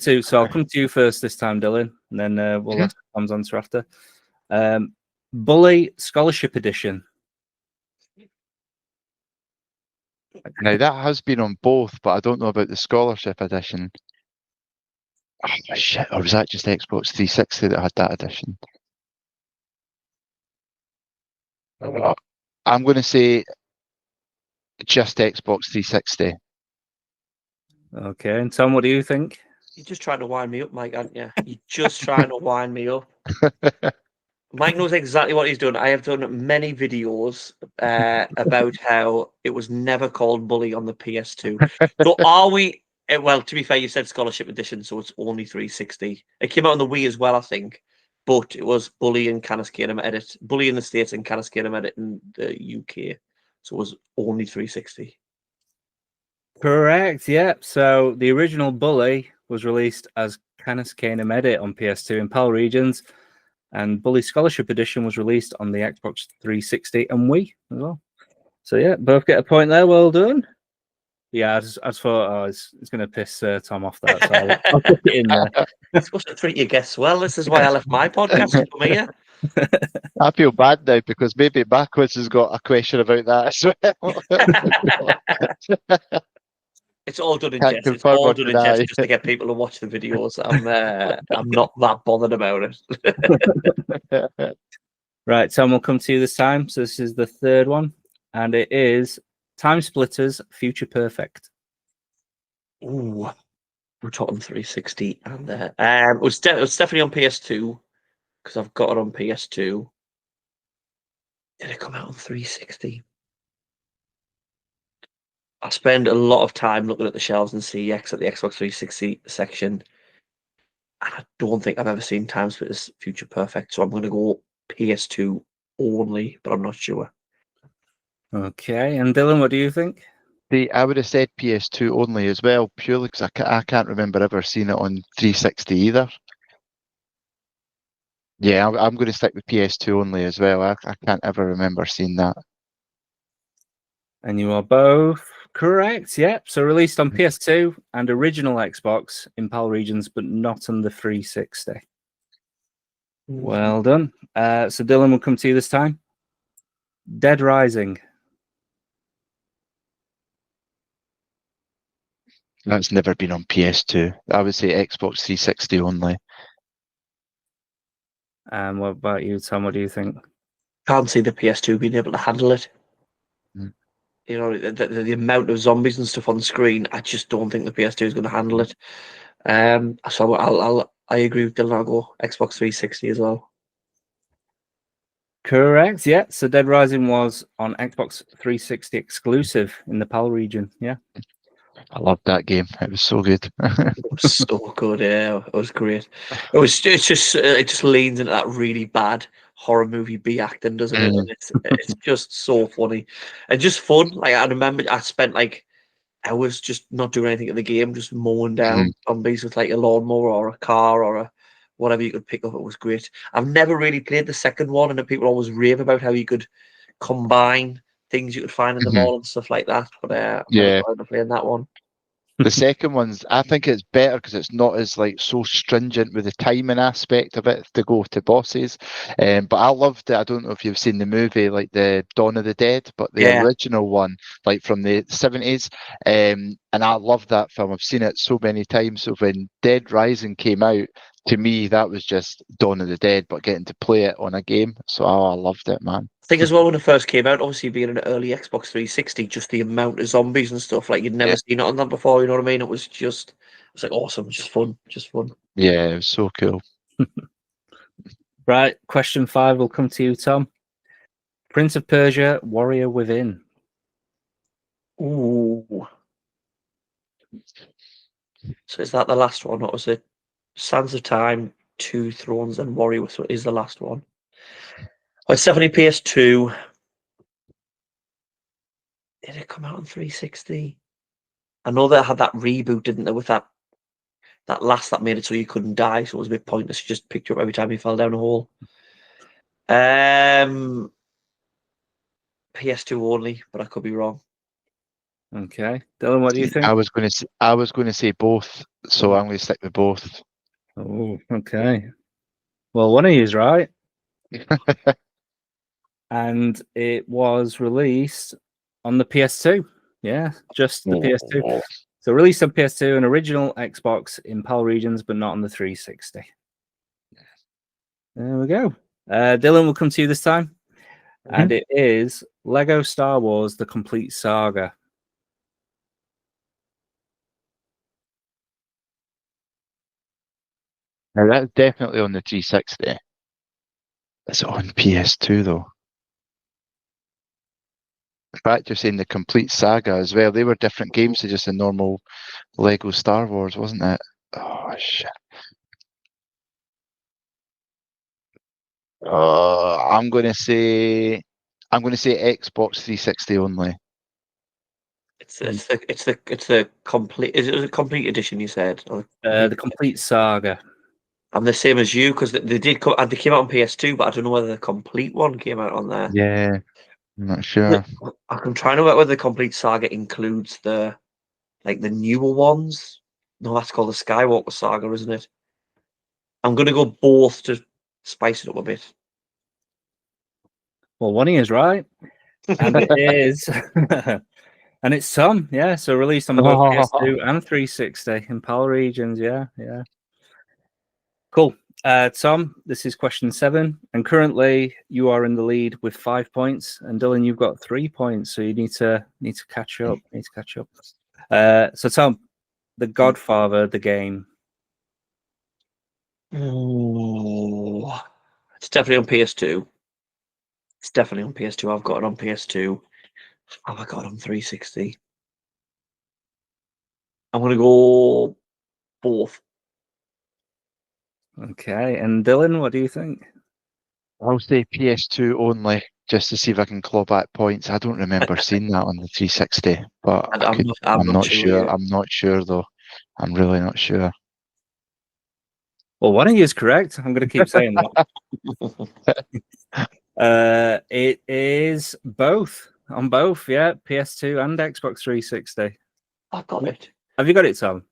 two. So I'll come to you first this time, Dylan, and then we'll let Tom's answer after. Bully Scholarship Edition.
Now that has been on both, but I don't know about the Scholarship Edition. Oh, shit, or was that just Xbox 360 that had that edition? I'm going to say just Xbox 360.
Okay, and Tom, what do you think?
You're just trying to wind me up, Mike, aren't you? You're just trying to wind me up. Mike knows exactly what he's doing. I have done many videos about how it was never called Bully on the PS2. So are we? Well, to be fair, you said Scholarship Edition, so it's only 360. It came out on the Wii as well, I think, but it was Bully and Caniscanum Edit, Bully in the States and Caniscanum Edit in the UK. So it was only 360.
Correct, yep. So the original Bully was released as Canis Canem Edit on PS2 in PAL regions, and Bully Scholarship Edition was released on the Xbox 360 and Wii as well. So yeah, both get a point there. Well done. Yeah, I just thought, it's going to piss Tom off that, so I'll put it in there.
You're supposed to treat your guests well. This is why I left my podcast to come here.
I feel bad now because maybe my quiz has got a question about that as well.
It's all done in
Can't
jest. It's
confirm
all
or
done in jest
deny.
just to get people to watch the videos. I'm not that bothered about it.
Right, Tom, we'll come to you this time. So this is the third one, and it is Time Splitters Future Perfect.
Ooh, we're talking 360 and it was definitely on PS2 because I've got it on PS2. Did it come out on 360? I spend a lot of time looking at the shelves and CX at the Xbox 360 section, and I don't think I've ever seen Time Splitters Future Perfect. So I'm going to go PS2 only, but I'm not sure.
Okay, and Dylan, what do you think?
I would have said PS2 only as well, purely because I can't remember ever seeing it on 360 either. Yeah, I'm going to stick with PS2 only as well. I can't ever remember seeing that.
And you are both correct. Yep. So released on PS2 and original Xbox in PAL regions, but not on the 360. Well done. So Dylan will come to you this time. Dead Rising.
That's never been on PS2. I would say Xbox 360 only.
And what about you, Tom? What do you think?
Can't see the PS2 being able to handle it.
Mm.
You know, the amount of zombies and stuff on the screen, I just don't think the PS2 is going to handle it. So I agree with Dylan. I'll go Xbox 360 as well.
Correct. Yeah. So Dead Rising was on Xbox 360 exclusive in the PAL region. Yeah.
I loved that game. It was so good.
It was so good. Yeah, it was great. It just leans into that really bad horror movie B acting, doesn't it? And it's just so funny and just fun. Like I remember, I spent like hours just not doing anything in the game, just mowing down zombies with like a lawnmower or a car or a whatever you could pick up. It was great. I've never really played the second one, and the people always rave about how you could combine things you could find in the mall and stuff like that. But I've never got into playing that one.
The second one's, I think it's better because it's not as like so stringent with the timing aspect of it to go to bosses. But I loved it. I don't know if you've seen the movie, like the Dawn of the Dead, but the original one, like from the 70s. And I love that film. I've seen it so many times. So when Dead Rising came out, to me, that was just Dawn of the Dead, but getting to play it on a game. So I loved it, man.
I think as well when it first came out, obviously being an early Xbox 360, just the amount of zombies and stuff, like you'd never seen it on that before, you know what I mean? It was like awesome, just fun.
Yeah, it was so cool.
Right, question 5 will come to you, Tom. Prince of Persia, Warrior Within.
Ooh. So is that the last one? What was it? Sands of Time, Two Thrones, and Warrior is the last one. Oh, it's definitely PS2. Did it come out on 360? I know they had that reboot, didn't they, with that last that made it so you couldn't die, so it was a bit pointless. You just picked you up every time you fell down a hole. PS2 only, but I could be wrong.
Okay, Dylan, what do you think?
I was going to say both, so I'm going to stick with both.
Oh, okay. Well, one of you is right. And it was released on the PS2. Yeah, just the PS2. So released on PS2 and original Xbox in PAL regions, but not on the 360. There we go. Dylan, will come to you this time. And it is Lego Star Wars: The Complete Saga.
Now that's definitely on the 360. Is it on PS2 though? In fact, you're saying the complete saga as well. They were different games to just a normal Lego Star Wars, wasn't it? Oh shit. I'm gonna say Xbox 360 only.
It's the complete. Is it a complete edition? You said.
The Complete Saga.
I'm the same as you because they did come. They came out on PS2, but I don't know whether the complete one came out on there.
Yeah, I'm not sure.
I'm trying to work whether the complete saga includes the newer ones. No, that's called the Skywalker Saga, isn't it? I'm gonna go both to spice it up a bit.
Well, one is right, and it is, and it's Tom. Yeah, so released on both PS2 and 360 in PAL regions. Yeah. Cool. Tom, this is question 7, and currently you are in the lead with 5 points, and Dylan, you've got 3 points, so you need to catch up. So Tom, The Godfather, the game.
Oh, it's definitely on PS2. It's definitely on PS2. I've got it on PS2. Have I got it on 360? I'm gonna go both.
Okay, and Dylan, what do you think?
I'll say PS2 only, just to see if I can claw back points. I don't remember seeing that on the 360, but I'm not sure. I'm not sure though. I'm really not sure.
Well, one of you is correct. I'm going to keep saying that. It is both. On both, yeah. PS2 and Xbox 360.
I've got it.
Have you got it, Tom?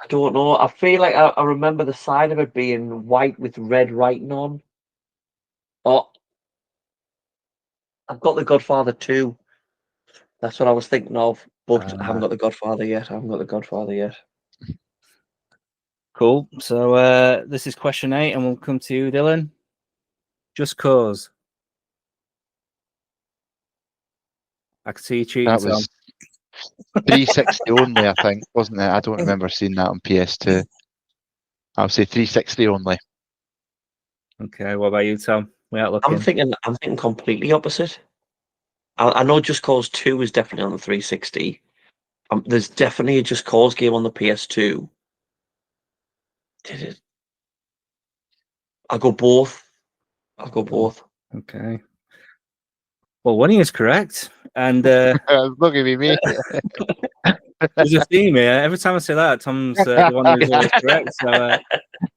I don't know. I feel like I remember the side of it being white with red writing on. Oh, I've got The Godfather 2. That's what I was thinking of, but I haven't got The Godfather yet.
Cool. So this is question 8, and we'll come to you, Dylan. Just Cause. I can see you cheating.
That was 360 only, I think, wasn't it? I don't remember seeing that on PS2. I'll say 360 only.
Okay, what about you, Tom? We out looking.
I'm thinking completely opposite. I know Just Cause 2 is definitely on the 360. There's definitely a Just Cause game on the PS2. Did it? I'll go both.
Okay. Well, one is correct, and
look at me.
there's a theme here. Every time I say that, Tom's the one who's always correct. So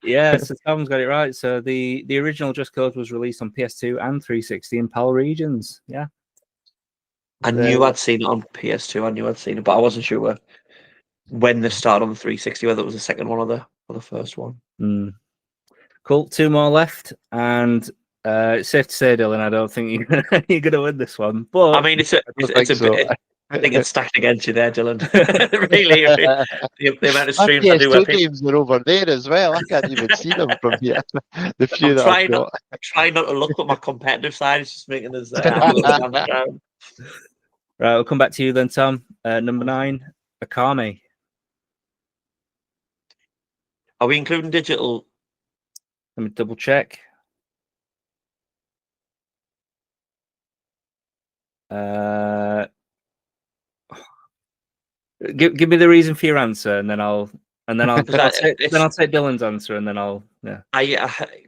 yeah, so Tom's got it right. So the original Just Cause was released on PS2 and 360 in PAL regions. Yeah.
I knew I'd seen it on PS2. But I wasn't sure when they started on the 360, whether it was the second one or the first one.
Cool. 2 more left, and it's safe to say, Dylan, I don't think you're gonna win this one. But
I mean, it's a bit. I think it's stacked against you there, Dylan. Really, the amount of streams I do.
PS2 games are over there as well. I can't even see them from here. The few that I've got.
Try not to look at my competitive side. It's just making us.
Right, we'll come back to you then, Tom. Number 9, Akame.
Are we including digital?
Let me double check. Give me the reason for your answer, and then I'll take Dylan's answer, and then I'll.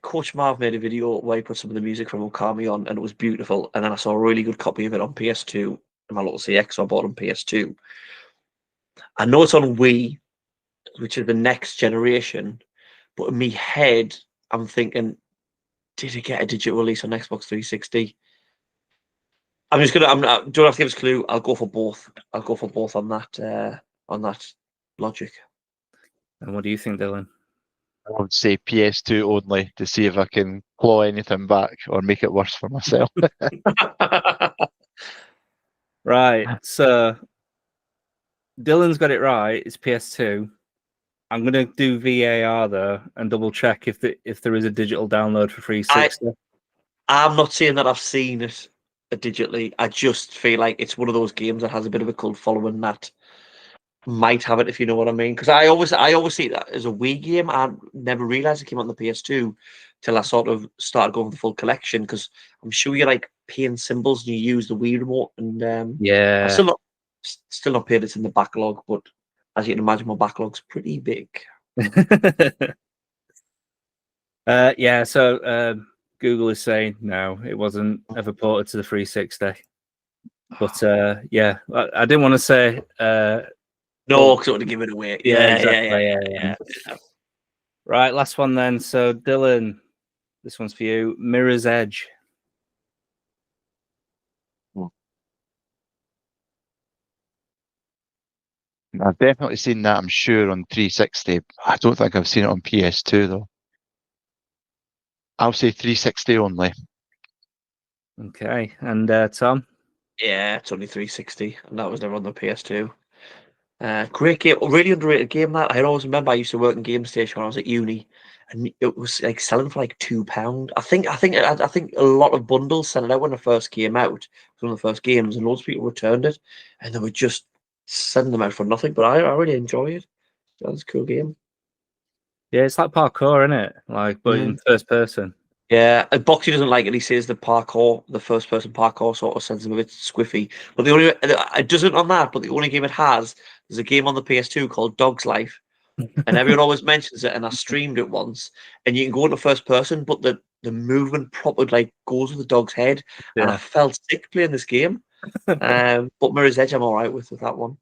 Coach Marv made a video where he put some of the music from Okami on, and it was beautiful. And then I saw a really good copy of it on PS2 in my little CX, so I bought it on PS2. I know it's on Wii, which is the next generation, but in my head, I'm thinking, did it get a digital release on Xbox 360? I'm just gonna. Don't have to give us a clue. I'll go for both. On that logic.
And what do you think, Dylan?
I would say PS2 only to see if I can claw anything back or make it worse for myself.
Right. So Dylan's got it right. It's PS2. I'm gonna do VAR though and double check if there is a digital download for 360.
I'm not saying that I've seen it digitally. I just feel like it's one of those games that has a bit of a cult following that might have it, if you know what I mean. Because I always see that as a Wii game. I never realized it came on the PS2 till I sort of started going for the full collection. Because I'm sure you're like paying symbols and you use the Wii remote. And I've
Yeah.
still not paid. It's in the backlog, but as you can imagine, my backlog's pretty big.
Yeah. So Google is saying no, it wasn't ever ported to the 360. But yeah, I didn't want to say.
No, because I would have given it away.
Yeah,
Yeah,
exactly.
yeah.
Right, last one then. So Dylan, this one's for you. Mirror's Edge.
I've definitely seen that, I'm sure, on 360. I don't think I've seen it on PS2 though. I'll say 360 only.
Okay, and Tom?
Yeah, it's only 360, and that was never on the PS2. Great game, really underrated game. That I always remember. I used to work in Game Station when I was at uni, and it was like selling for like £2. I think a lot of bundles sent it out when it first came out. It was one of the first games, and loads of people returned it, and they were just sending them out for nothing. But I really enjoy it. That was a cool game.
Yeah, it's like parkour, isn't it? Like, but in first person.
Yeah, and Boxy doesn't like it. He says the parkour, the first person parkour, sort of sends him a bit squiffy. But the only it doesn't on that. But the only game it has, there's a game on the PS2 called Dog's Life, and everyone always mentions it. And I streamed it once, and you can go into first person, but the movement proper like goes with the dog's head, and I
Yeah.
felt sick playing this game. But Mirror's Edge, I'm all right with that one.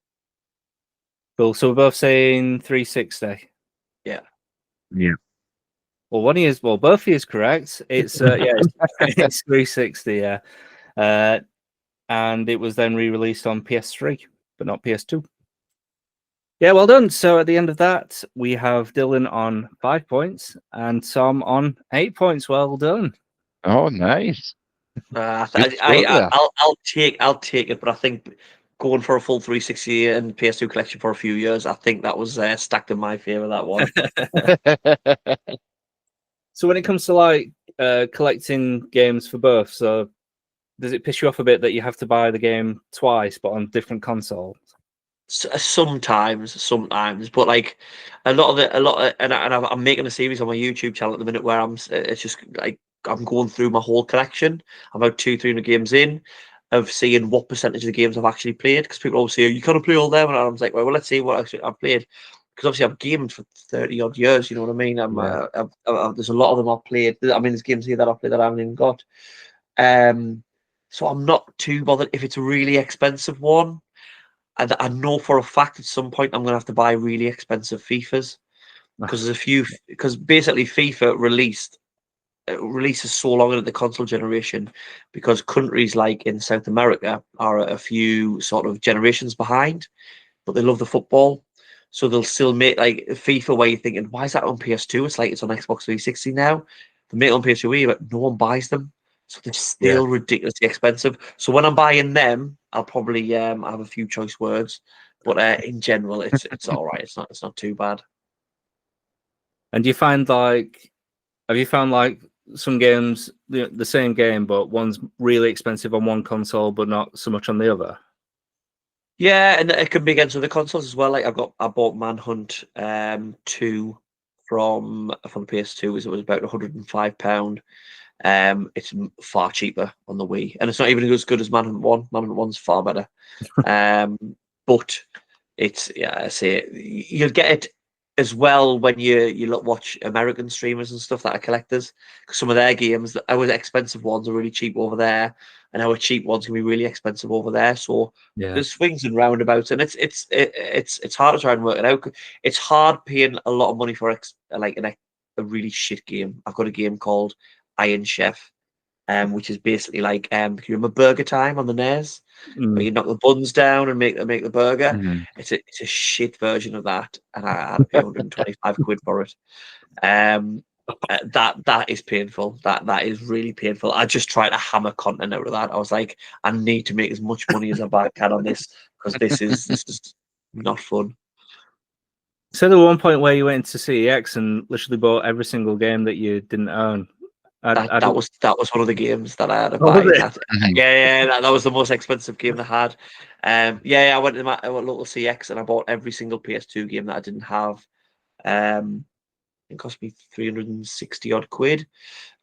Cool. So we're both saying 360.
Yeah.
Well, both of you is correct. It's it's 360. Yeah, and it was then re-released on PS3, but not PS2. Yeah, well done. So at the end of that, we have Dylan on 5 points and Tom on 8 points. Well done.
Oh, nice.
I'll take it, but I think going for a full 360 and PS2 collection for a few years, I think that was stacked in my favor. That one.
So when it comes to like collecting games for both, so does it piss you off a bit that you have to buy the game twice but on different consoles?
Sometimes, but like and I'm making a series on my YouTube channel at the minute where it's just like I'm going through my whole collection. I'm about 300 games in, of seeing what percentage of the games I've actually played, because people always say you can't play all them, and I'm like, well, let's see what actually I've played, because obviously I've gamed for 30 odd years. You know what I mean? There's a lot of them I've played. I mean, there's games here that I've played that I haven't even got. So I'm not too bothered if it's a really expensive one. I know for a fact at some point I'm going to have to buy really expensive FIFAs, because there's a few, because basically FIFA releases so long into the console generation, because countries like in South America are a few sort of generations behind, but they love the football. So they'll still make like FIFA where you're thinking, why is that on PS2? It's like it's on Xbox 360 now. They make it on PS2, but no one buys them. So they're still ridiculously expensive. So when I'm buying them, I'll probably have a few choice words. But in general, it's all right. It's not too bad.
And do you find like, have you found like some games, the same game, but one's really expensive on one console, but not so much on the other?
Yeah, and it can be against other consoles as well. Like I bought Manhunt 2 from the PS2. It was about £105. It's far cheaper on the Wii, and it's not even as good as Manhunt 1. Manhunt 1's far better. But it's, yeah, I say you'll get it as well when you watch American streamers and stuff that are collectors, because some of their games, our expensive ones, are really cheap over there, and our cheap ones can be really expensive over there. So there's swings and roundabouts, and it's hard to try and work it out. It's hard paying a lot of money for a really shit game. I've got a game called Iron Chef, which is basically like you remember Burger Time on the NES, where you knock the buns down and make the burger. It's a shit version of that, and I had to pay 125 quid for it. That is painful. That is really painful. I just tried to hammer content out of that. I was like, I need to make as much money as I can on this, because this is not fun.
So there was one point where you went into CEX and literally bought every single game that you didn't own.
That was one of the games that I had to
Oh,
buy.
was it?
That was the most expensive game I had. I went to my local CX and I bought every single PS2 game that I didn't have. It cost me 360 odd quid.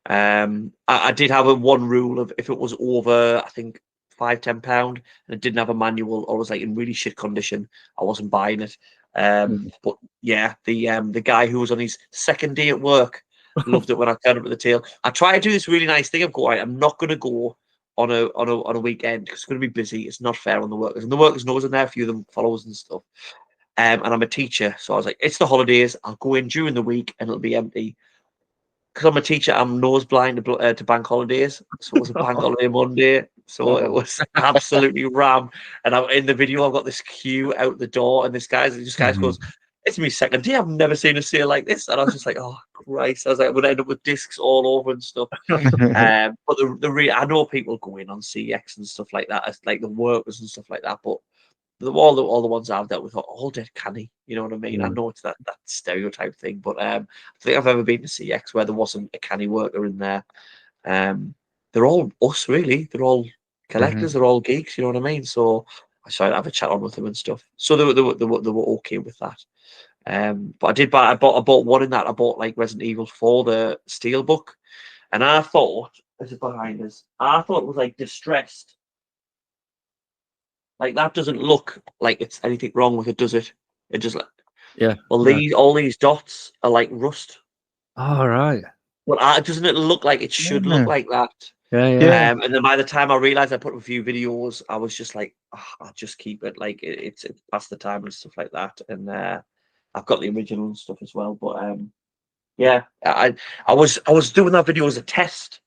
I did have one rule of if it was over, I think £5-10, and it didn't have a manual or was like in really shit condition, I wasn't buying it. But yeah, the guy who was on his second day at work loved it when I turned up at the tail. I try to do this really nice thing of going, I'm not going to go on a weekend because it's going to be busy. It's not fair on the workers, and the workers knows in there, a few of them followers and stuff. And I'm a teacher, so I was like, it's the holidays. I'll go in during the week and it'll be empty. Because I'm a teacher, I'm nose blind to bank holidays. So it was a bank holiday Monday. So it was absolutely ram. And I'm in the video, I've got this queue out the door, and this guy goes, it's my second day. I've never seen a sale like this. And I was just like, oh Christ. I was like, I'm gonna end up with discs all over and stuff. But I know people go in on CX and stuff like that, as like the workers and stuff like that. But all the ones I've dealt with are all dead canny. You know what I mean? I know it's that stereotype thing, but I don't think I've ever been to CX where there wasn't a canny worker in there. They're all us, really. They're all collectors. They're all geeks. You know what I mean? So I tried to have a chat on with them and stuff. So they were okay with that. But I bought one in that. I bought like Resident Evil 4, the Steelbook, and I thought, is it behind us? I thought it was like distressed. Like that doesn't look like it's anything wrong with it, does it? It just Well, all these dots are like rust.
All right.
Well, doesn't it look like it should look like that?
Yeah.
And then by the time I realized I put a few videos, I was just like, I'll just keep it. Like it's past the time and stuff like that. And I've got the original and stuff as well. But I was doing that video as a test.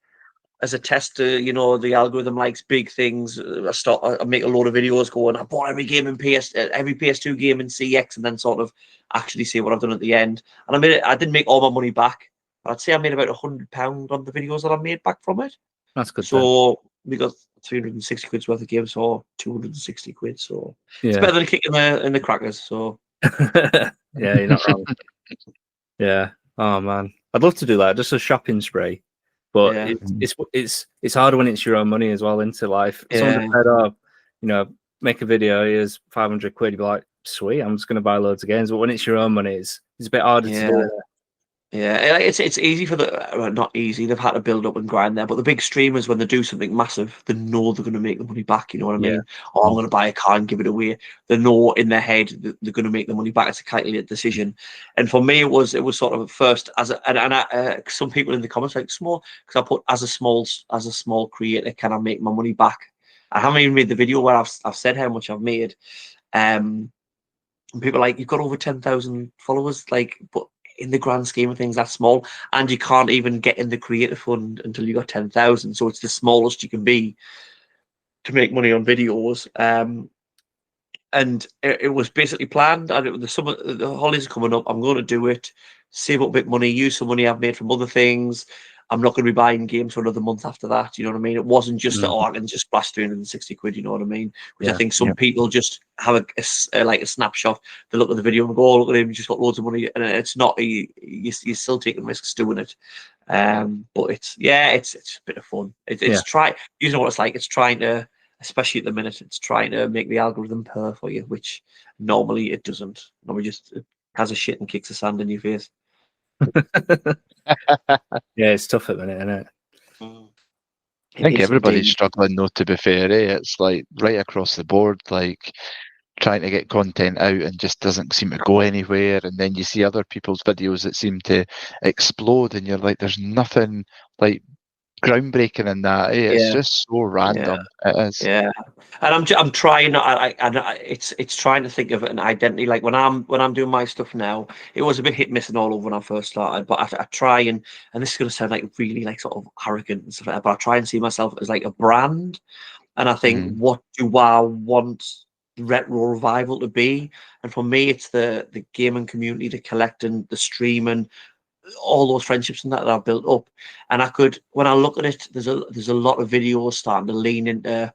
As a tester, the algorithm likes big things. I make a load of videos going, I bought every game in every PS2 game in CX, and then sort of actually see what I've done at the end. And I didn't make all my money back. I'd say I made about £100 on the videos that I made back from it.
That's good.
So we got 360 quid's worth of games for 260 quid. So it's
Yeah.
better than a kick in the crackers. So
Yeah, you're not wrong. Yeah. Oh man, I'd love to do that. Just a shopping spree. But it's harder when it's your own money as well into life. Someone said, make a video, here's 500 quid. You'd be like, sweet, I'm just going to buy loads of games. But when it's your own money, it's a bit harder to do it.
Yeah, it's easy for not easy. They've had to build up and grind there, but the big streamers, when they do something massive, they know they're going to make the money back. You know what I mean? I'm going to buy a car and give it away. They know in their head that they're going to make the money back. It's a calculated decision. And for me, it was sort of first some people in the comments like small, because I put as a small creator, can I make my money back? I haven't even made the video where I've said how much I've made. And people are like, you've got over 10,000 followers, like, but in the grand scheme of things, that's small, and you can't even get in the creator fund until you got 10,000. So it's the smallest you can be to make money on videos. And it was basically planned. And the holidays are coming up. I'm going to do it, save up a bit of money, use some money I've made from other things. I'm not going to be buying games for another month after that. You know what I mean? It wasn't just that, I can just splash 360 quid. You know what I mean? Which I think some people just have a snapshot. They look at the video and go, "Oh, look at him! He just got loads of money." And it's not. You're still taking risks doing it. But it's a bit of fun. It's try. You know what it's like. It's trying to, especially at the minute, it's trying to make the algorithm purr for you, which normally it doesn't. Normally it has a shit and kicks the sand in your face.
Yeah, it's tough at the minute, isn't it?
I think everybody's struggling though, to be fair. It's like right across the board, like trying to get content out and just doesn't seem to go anywhere. And then you see other people's videos that seem to explode and you're like, there's nothing like groundbreaking in that. It's just so random. It is.
Yeah, and I'm trying. It's trying to think of an identity. Like when I'm doing my stuff now, it was a bit hit missing all over when I first started. But I try and this is going to sound like really like sort of arrogant and stuff like that. But I try and see myself as like a brand, and I think, what do I want RetroRevival to be? And for me, it's the gaming community, the collecting, the streaming, all those friendships and that I've built up. And when I look at it, there's a lot of videos starting to lean into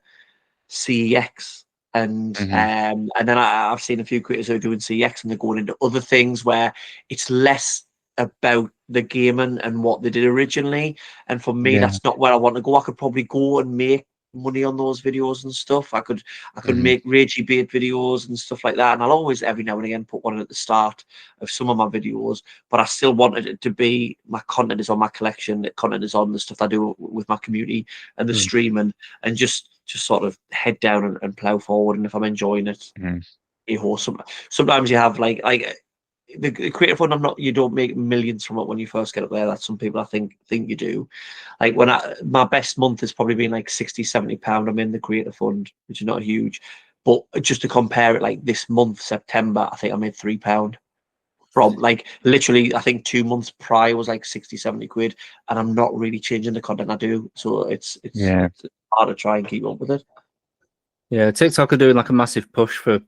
CEX And
Mhm.
and then I've seen a few creators who are doing CX and they're going into other things where it's less about the gaming and what they did originally. And for me,
Yeah.
that's not where I want to go. I could probably go and make money on those videos and stuff. I could
Mhm.
make ragey bait videos and stuff like that. And I'll always every now and again put one at the start of some of my videos, but I still wanted it to be my content is on my collection, the content is on the stuff I do with my community and the
Mm.
streaming, and just sort of head down and plow forward. And if I'm enjoying it,
Mhm.
sometimes you have like the creative fund. You don't make millions from it when you first get up there. That's some people I think you do. Like when my best month has probably been like 60-70 pound. I'm in the creative fund, which is not huge, but just to compare it, like this month September, I think I made £3 from like literally. I think 2 months prior was like 60-70 quid, and I'm not really changing the content I do, so
Yeah.
it's hard to try and keep up with it.
Yeah, TikTok are doing like a massive push for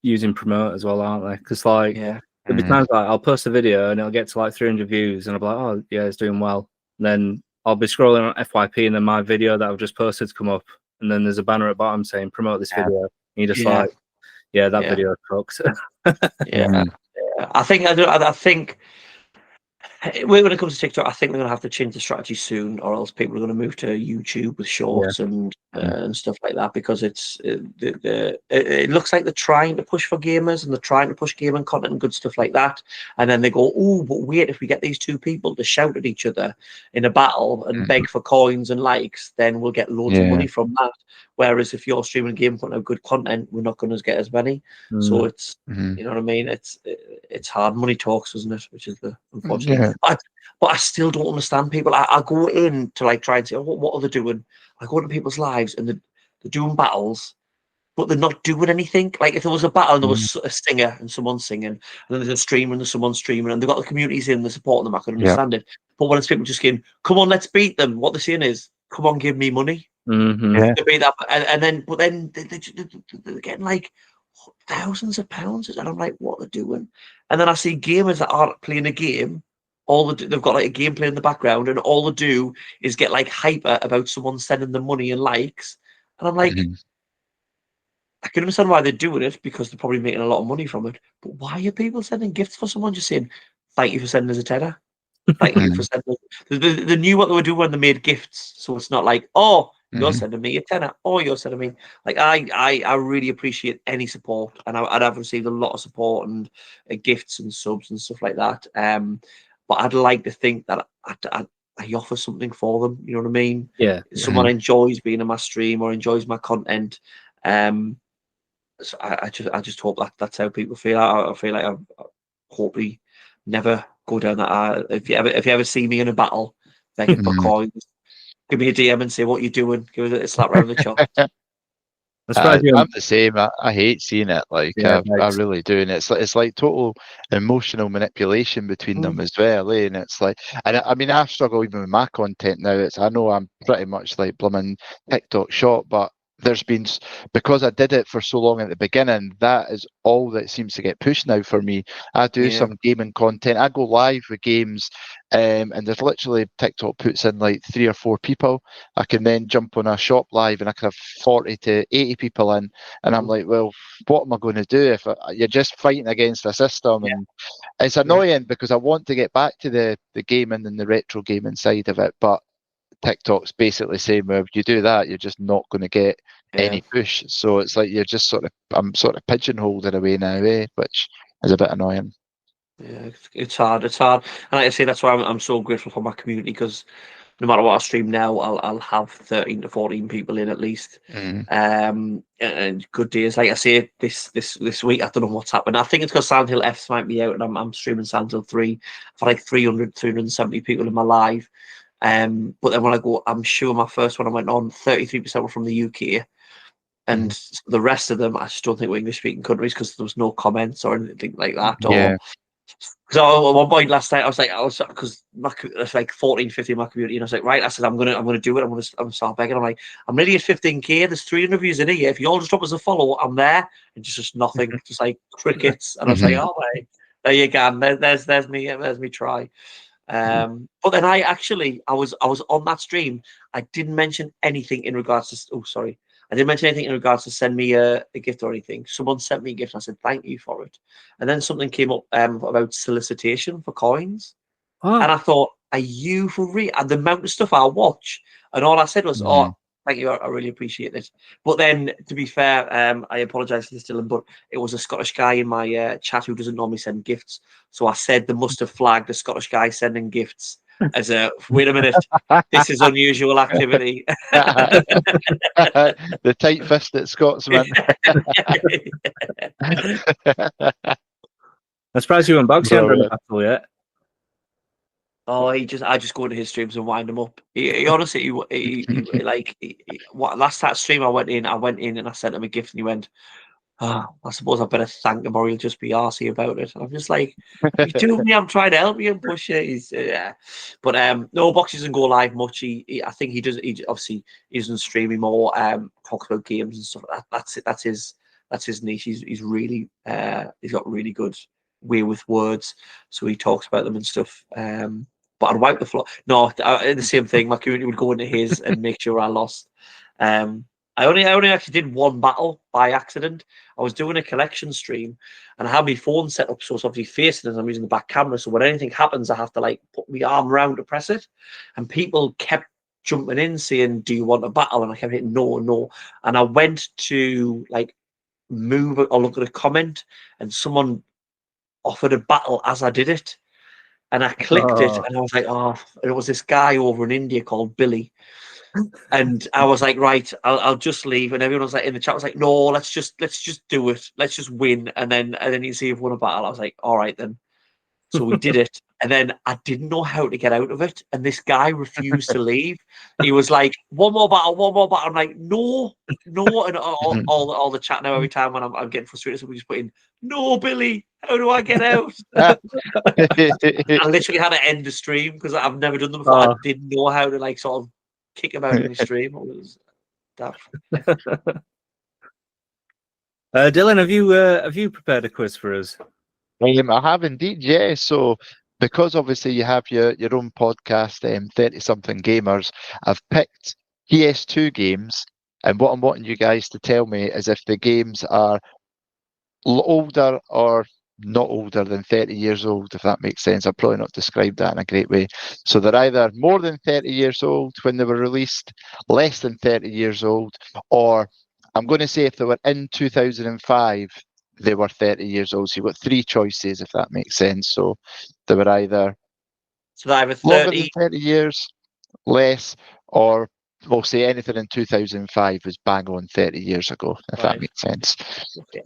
using promote as well, aren't they? Because like
Yeah,
there'll be
Mhm.
times like I'll post a video and it'll get to like 300 views, and I'll be like, oh yeah, it's doing well. And then I'll be scrolling on FYP, and then my video that I've just posted come up, and then there's a banner at bottom saying promote this
Yeah.
video. And you're just
yeah,
like, yeah, that
yeah,
video sucks.
yeah.
Mhm.
I think I think when it comes to TikTok, I think they're going to have to change the strategy soon, or else people are going to move to YouTube with
Yeah.
shorts
Mhm.
and stuff like that. Because it looks like they're trying to push for gamers and they're trying to push gaming content and good stuff like that. And then they go, oh, but wait, if we get these two people to shout at each other in a battle and
Mhm.
beg for coins and likes, then we'll get loads of
Yeah.
money from that. Whereas if you're streaming game content, good content, we're not going to get as many. So
Mm.
it's
Mhm.
you know what I mean? It's hard. Money talks, isn't it? Which is the unfortunate.
Yeah.
But I still don't understand people. I go in to like try and say, oh, what are they doing? I go into people's lives and they're doing battles, but they're not doing anything. Like if there was a battle and there
Mhm.
was a singer and someone's singing, and then there's a streamer and there's someone streaming, and they've got the communities in, they're supporting them, I can
Yeah.
understand it. But when it's people just going, come on, let's beat them, what they're saying is, come on, give me money
Hmm.
Yeah.
to beat that. And then, but then they're getting like thousands of pounds, and I'm like, what they're doing? And then I see gamers that aren't playing a game. They've got like a gameplay in the background, and all they do is get like hyper about someone sending them money and likes. And I'm like,
Mhm.
I can understand why they're doing it because they're probably making a lot of money from it. But why are people sending gifts for someone just saying, "Thank you for sending us a tenner. Thank you for
Mhm.
sending." They knew what they were doing when they made gifts, so it's not like, "Oh, you're
Mhm.
sending me a tenner," or "You're sending me." Like I really appreciate any support, and I've received a lot of support and gifts and subs and stuff like that. But I'd like to think that I offer something for them. You know what I mean?
Yeah.
Someone
Mhm.
enjoys being in my stream or enjoys my content. Um, so I just hope that that's how people feel. I feel like I hopefully never go down that. If you ever see me in a battle begging for
Mhm.
coins, give me a DM and say what you're doing. Give it a slap round the chop.
I'm surprised you.
I'm the same. I hate seeing it. Like
Yeah,
I
thanks.
really do, and it's like total emotional manipulation between them
Mm,
as well. And it's like, and I mean, I struggle even with my content now. I know I'm pretty much like blooming TikTok shot, but there's been because I did it for so long at the beginning. That is all that seems to get pushed now for me. I do
yeah,
some gaming content. I go live with games, and there's literally TikTok puts in like 3 or 4 people. I can then jump on a shop live and I can have 40 to 80 people in. And I'm
mm,
like, well, what am I going to do if you're just fighting against a system?
yeah,
And it's
yeah,
annoying because I want to get back to the gaming and the retro gaming side of it. But TikTok's basically saying, well, if you do that, you're just not going to get
yeah.
any push. So it's like you're just I'm sort of pigeonholed in a way now, which is a bit annoying.
Yeah, it's hard. It's hard, and like I say, that's why I'm so grateful for my community because no matter what I stream now, I'll have 13 to 14 people in at least.
Mm.
And good days. Like I say, this week I don't know what's happened. I think it's because Silent Hill F's might be out, and I'm streaming Silent Hill 3 for like 370 people in my live. But then when I go, I'm sure my first one I went on, 33% were from the UK.
Mhm.
And the rest of them, I just don't think were English speaking countries because there was no comments or anything like that. Or
Yeah.
so at one point last night, I was because it's like 14, 15 in my community, and I was like, right, I said, I'm gonna do it. I'm gonna start begging. I'm like, I'm nearly at 15K. There's 3 interviews in here. If you all just drop us a follow, I'm there. And just nothing, just like crickets. And I was like,
Mhm.
oh my, there you go. There's me try. But then I was on that stream. I didn't mention anything in regards to. Oh, sorry. I didn't mention anything in regards to send me a gift or anything. Someone sent me a gift. And I said thank you for it, and then something came up about solicitation for coins, and I thought, are you for real? And the amount of stuff I watch, and all I said was, "Oh, thank you, I really appreciate it." But then, to be fair, I apologise to this, Dylan, but it was a Scottish guy in my chat who doesn't normally send gifts. So I said they must have flagged a Scottish guy sending gifts as a, wait a minute, this is unusual activity.
The tight-fisted Scotsman.
I'm surprised you and Boxy haven't done a battle yet.
Oh, I just go into his streams and wind him up. He honestly, what last that stream I went in and I sent him a gift and he went, I suppose I better thank him or he'll just be arsey about it. I'm just like, you told me I'm trying to help you and push it. He's, But no, Boxy doesn't go live much. I think he does. He obviously he doesn't stream anymore. Talks about games and stuff. That's it. That's his niche. He's really he's got really good way with words, so he talks about them and stuff. But I'd wipe the floor. No, the same thing. My community would go into his and make sure I lost. I only actually did one battle by accident. I was doing a collection stream and I had my phone set up so it's obviously facing as I'm using the back camera. So when anything happens, I have to like put my arm around to press it. And people kept jumping in saying, "Do you want a battle?" And I kept hitting no, no. And I went to like move or look at a comment and someone offered a battle as I did it. And I clicked it and I was like, oh, and it was this guy over in India called Billy. And I was like, right, I'll just leave. And everyone was like in the chat was like, no, let's just do it. Let's just win. And then you see if won a battle. I was like, all right then. So we did it. And then I didn't know how to get out of it. And this guy refused to leave. He was like, one more battle, one more battle. I'm like, no. And all the chat now, every time when I'm getting frustrated, so we just put in, no, Billy, how do I get out? I literally had to end the stream because I've never done them before. I didn't know how to like sort of kick him out in the stream. It was daft.
Dylan, have you prepared a quiz for us?
I have indeed, yeah. So because obviously you have your own podcast, 30-something gamers, I've picked PS2 games, and what I'm wanting you guys to tell me is if the games are older or not older than 30 years old, if that makes sense. I've probably not described that in a great way. So they're either more than 30 years old when they were released, less than 30 years old, or I'm going to say if they were in 2005, they were 30 years old. So you've got three choices, if that makes sense. So they were either longer than 30 years, less, or we'll say anything in 2005 was bang on 30 years ago, if that makes sense.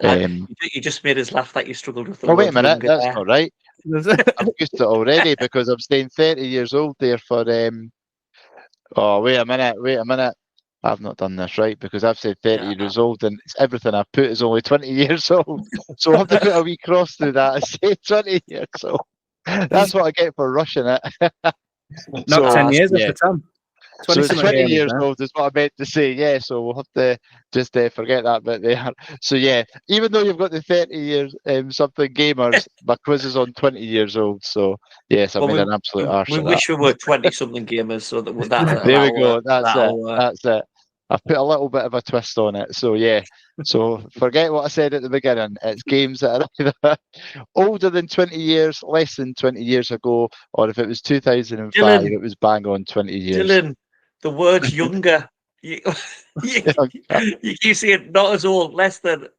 Okay. You just made us laugh that you struggled with the
wait a minute, that's not right. I've used it already because I'm staying 30 years old there for wait a minute. I've not done this right because I've said 30 years old and everything I've put is only 20 years old. So I'll have to put a wee cross through that and say 20 years old. That's what I get for rushing it.
Not 10 years at the time.
So it's 20 years old is what I meant to say, yeah. So we'll have to just forget that bit there. So yeah, even though you've got the 30 years something gamers, my quiz is on 20 years old. So yes, I made an absolute arse
we
of
wish
that.
we were 20-something gamers, so that
there we go. That's it. I've put a little bit of a twist on it. So yeah. So forget what I said at the beginning. It's games that are either older than 20 years, less than 20 years ago, or if it was 2005, Dylan, it was bang on 20 years.
Dylan, the word's younger. You keep saying not as old, less than.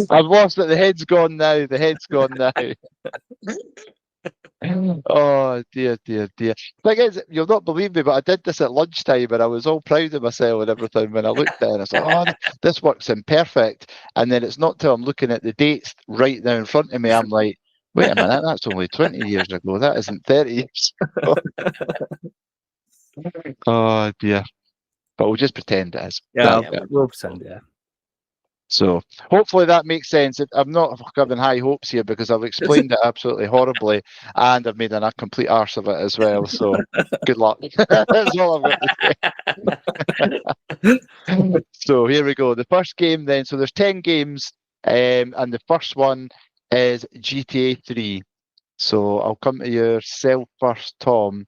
I've lost it. The head's gone now. The head's gone now. Oh dear. Thing is, you'll not believe me, but I did this at lunchtime and I was all proud of myself and everything when I looked at it. I was like, oh, this works in perfect. And then it's not till I'm looking at the dates right now in front of me, I'm like, wait a minute, that's only 20 years ago. That isn't 30 years ago. Oh dear. But we'll just pretend it is.
Yeah, we'll pretend, yeah.
So hopefully that makes sense. I'm not having high hopes here because I've explained it absolutely horribly and I've made a complete arse of it as well. So good luck. That's all I've got to say. So here we go. The first game then. So there's 10 games and the first one is GTA 3. So I'll come to yourself first, Tom.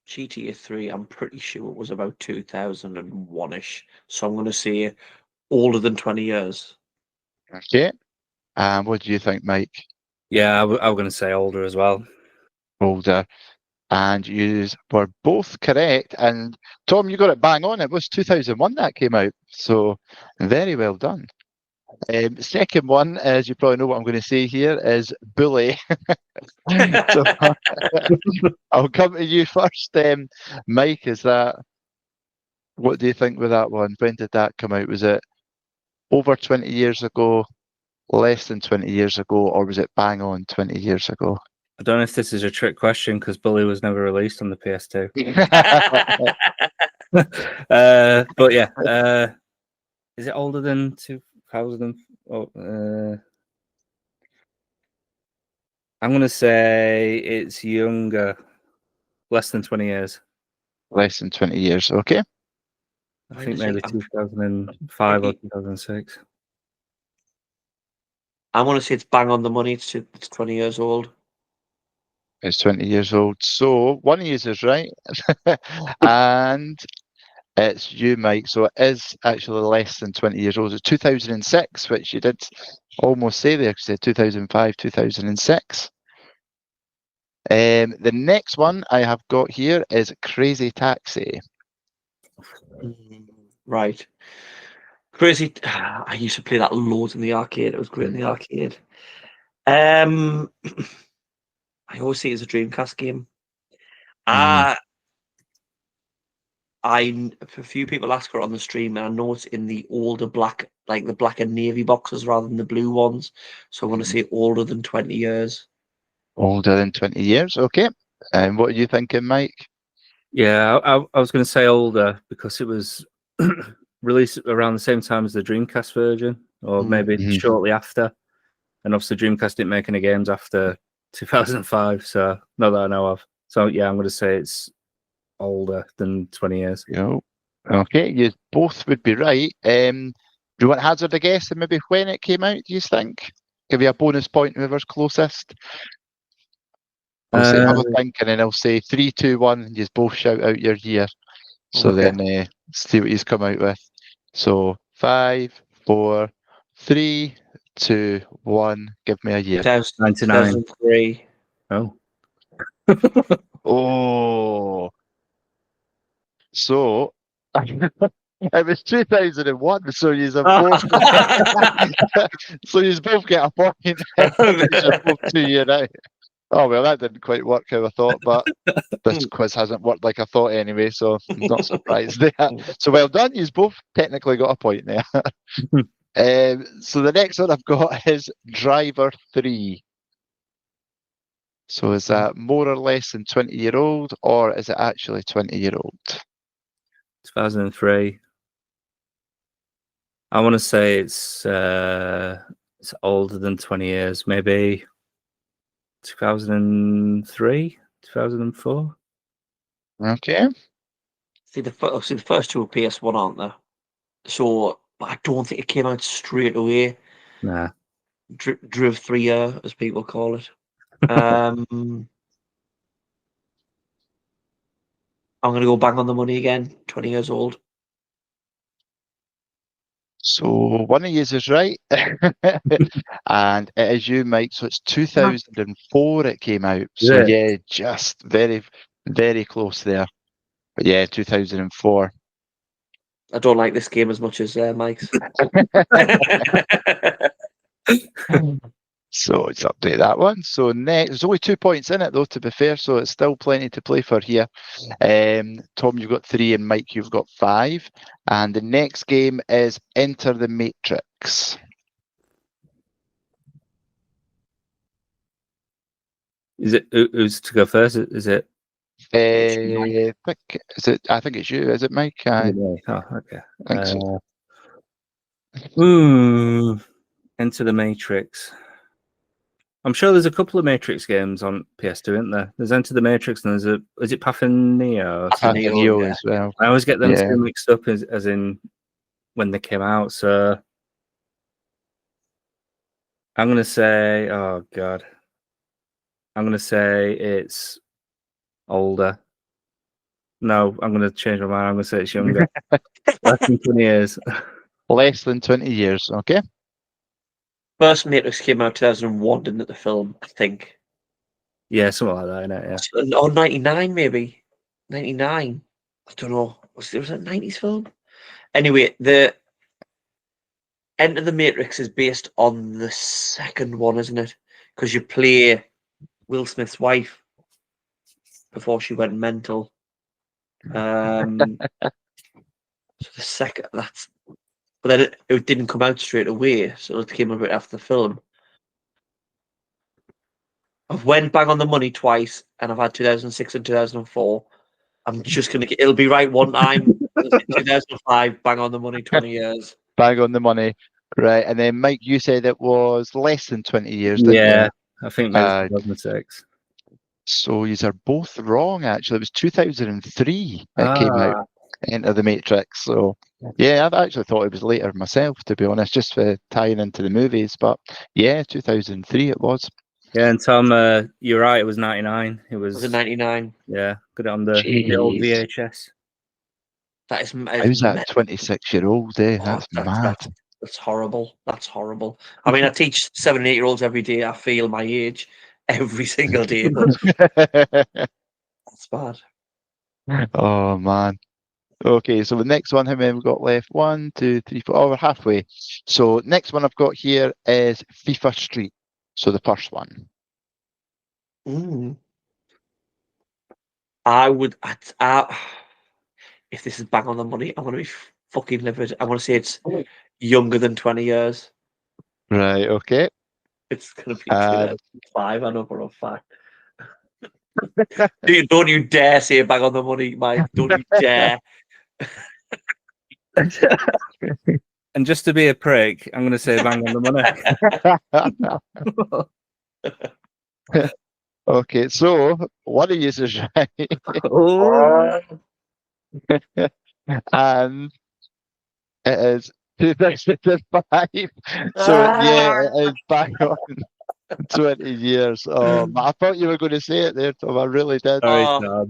GTA 3, I'm pretty sure it was about 2001-ish. So I'm going to say older than 20 years.
Okay. And what do you think, Mike?
Yeah, I was going to say older as well.
Older. And you were both correct. And Tom, you got it bang on. It was 2001 that came out. So very well done. Second one, as you probably know what I'm going to say here, is Bully. So I'll come to you first. Mike, what do you think with that one? When did that come out? Was it over 20 years ago, less than 20 years ago, or was it bang on 20 years ago?
I don't know if this is a trick question because Bully was never released on the PS2. But yeah, is it older than 2000? I'm going to say it's younger, less than 20 years.
Less than 20 years, okay.
I think maybe 2005 or 2006.
I want to say it's bang on the money. It's 20 years old.
It's 20 years old. So one of you is right. And it's you, Mike. So it is actually less than 20 years old. It's 2006, which you did almost say there, because 2005, 2006. The next one I have got here is Crazy Taxi.
Right. Crazy. I used to play that loads in the arcade. It was great in the arcade. I always see it as a Dreamcast game. A few people ask for it on the stream, and I know it's in the older black, like the black and navy boxes rather than the blue ones. So I'm going to say older than 20 years.
Older than 20 years, okay. And what are you thinking, Mike?
Yeah, I was going to say older because it was released around the same time as the Dreamcast version, or maybe shortly after. And obviously, Dreamcast didn't make any games after 2005, so not that I know of. So yeah, I'm going to say it's older than 20 years.
Yeah. Okay, you both would be right. Do you want to hazard a guess and maybe when it came out, do you think? Give you a bonus point whoever's closest. I'll say have a think, and then I'll say 3, 2, 1, and you both shout out your year. So then see what he's come out with. So 5, 4, 3, 2, 1. Give me a year.
2003.
Oh.
Oh. So it was 2001. So you both. So you both get a point. You're both 2 years out. Oh well, that didn't quite work how I thought, but this quiz hasn't worked like I thought anyway, so I'm not surprised there. So well done, you've both technically got a point there. So the next one I've got is Driver 3. So is that more or less than 20-year-old, or is it actually 20-year-old?
2003. I want to say it's older than 20 years, maybe 2003, 2004.
Okay.
See the first two are PS1, aren't they? So, but I don't think it came out straight away.
Nah.
Driv 3 as people call it. I'm going to go bang on the money again. 20 years old.
So one of you is right, and it is you, Mike. So it's 2004 it came out. So yeah, just very, very close there. But yeah, 2004.
I don't like this game as much as Mike's.
So it's update that one. So next, there's only 2 points in it though, to be fair. So it's still plenty to play for here. Tom, you've got 3, and Mike, you've got 5. And the next game is Enter the Matrix.
Is it who's to go first? Is it?
I think it's you. Is it Mike?
Oh, okay.
I think so.
Enter the Matrix. I'm sure there's a couple of Matrix games on PS2, isn't there? There's Enter the Matrix, and is it Path and Neo?
Path and Neo as well.
I always get them two mixed up as in when they came out. So I'm gonna say, oh god, I'm gonna say it's older. No, I'm going to change my mind. I'm going to say it's younger. Less than 20 years.
Less than 20 years, okay?
First Matrix came out 2001, didn't it, the film, I think.
Yeah, something like that, innit? Yeah.
Or 99, maybe. 99. I don't know. Was it a 90s film? Anyway, the Enter the Matrix is based on the second one, isn't it? Because you play Will Smith's wife before she went mental. So the second, but then it didn't come out straight away, so it came a bit after the film. I've went bang on the money twice, and I've had 2006 and 2004. I'm just gonna it'll be right one time. 2005, bang on the money, 20 years.
Bang on the money. Right, and then Mike, you said it was less than 20 years, didn't
Yeah,
you?
I think maybe 2006.
So you are both wrong, actually. It was 2003 it came out, Enter the Matrix. So, yeah, I've actually thought it was later myself, to be honest, just for tying into the movies. But, yeah, 2003 it was.
Yeah, and Tom, you're right, it was 99. It
Was
was
it 99?
Yeah, got it on the old
Jeez.
VHS.
That is
How's that 26-year-old, eh? That's mad.
That's horrible. That's horrible. I mean, I teach 7 and 8-year-olds every day. I feel my age every single day, but that's bad.
Oh, man. Okay, so the next one, how many have we got left? 1, 2, 3, 4. Oh, we're halfway. So next one I've got here is FIFA Street. So the first one.
I would. If this is bang on the money, I'm going to be fucking livid. I want to say it's younger than 20 years.
Right, okay.
It's going to be 2005. I know for a fact. Don't you dare say bang on the money, Mike. Don't you dare.
And just to be a prick, I'm going to say bang on the
money. Okay, so one of you is right. And it is 2005. So, yeah, it is back on 20 years. Oh, I thought you were going to say it there, Tom. I really did. So,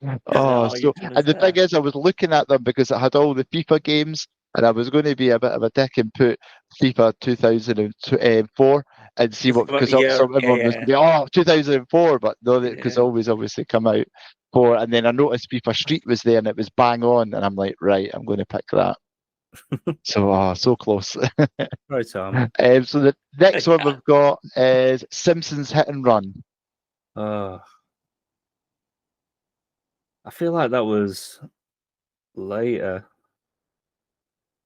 and the thing is, I was looking at them because it had all the FIFA games, and I was going to be a bit of a dick and put FIFA 2004 and see what, because everyone was going to be, 2004, but no, because always obviously come out for, and then I noticed FIFA Street was there and it was bang on, and I'm like, right, I'm going to pick that. So, so close.
Right, Tom.
So the next one we've got is Simpsons Hit and Run.
I feel like that was later,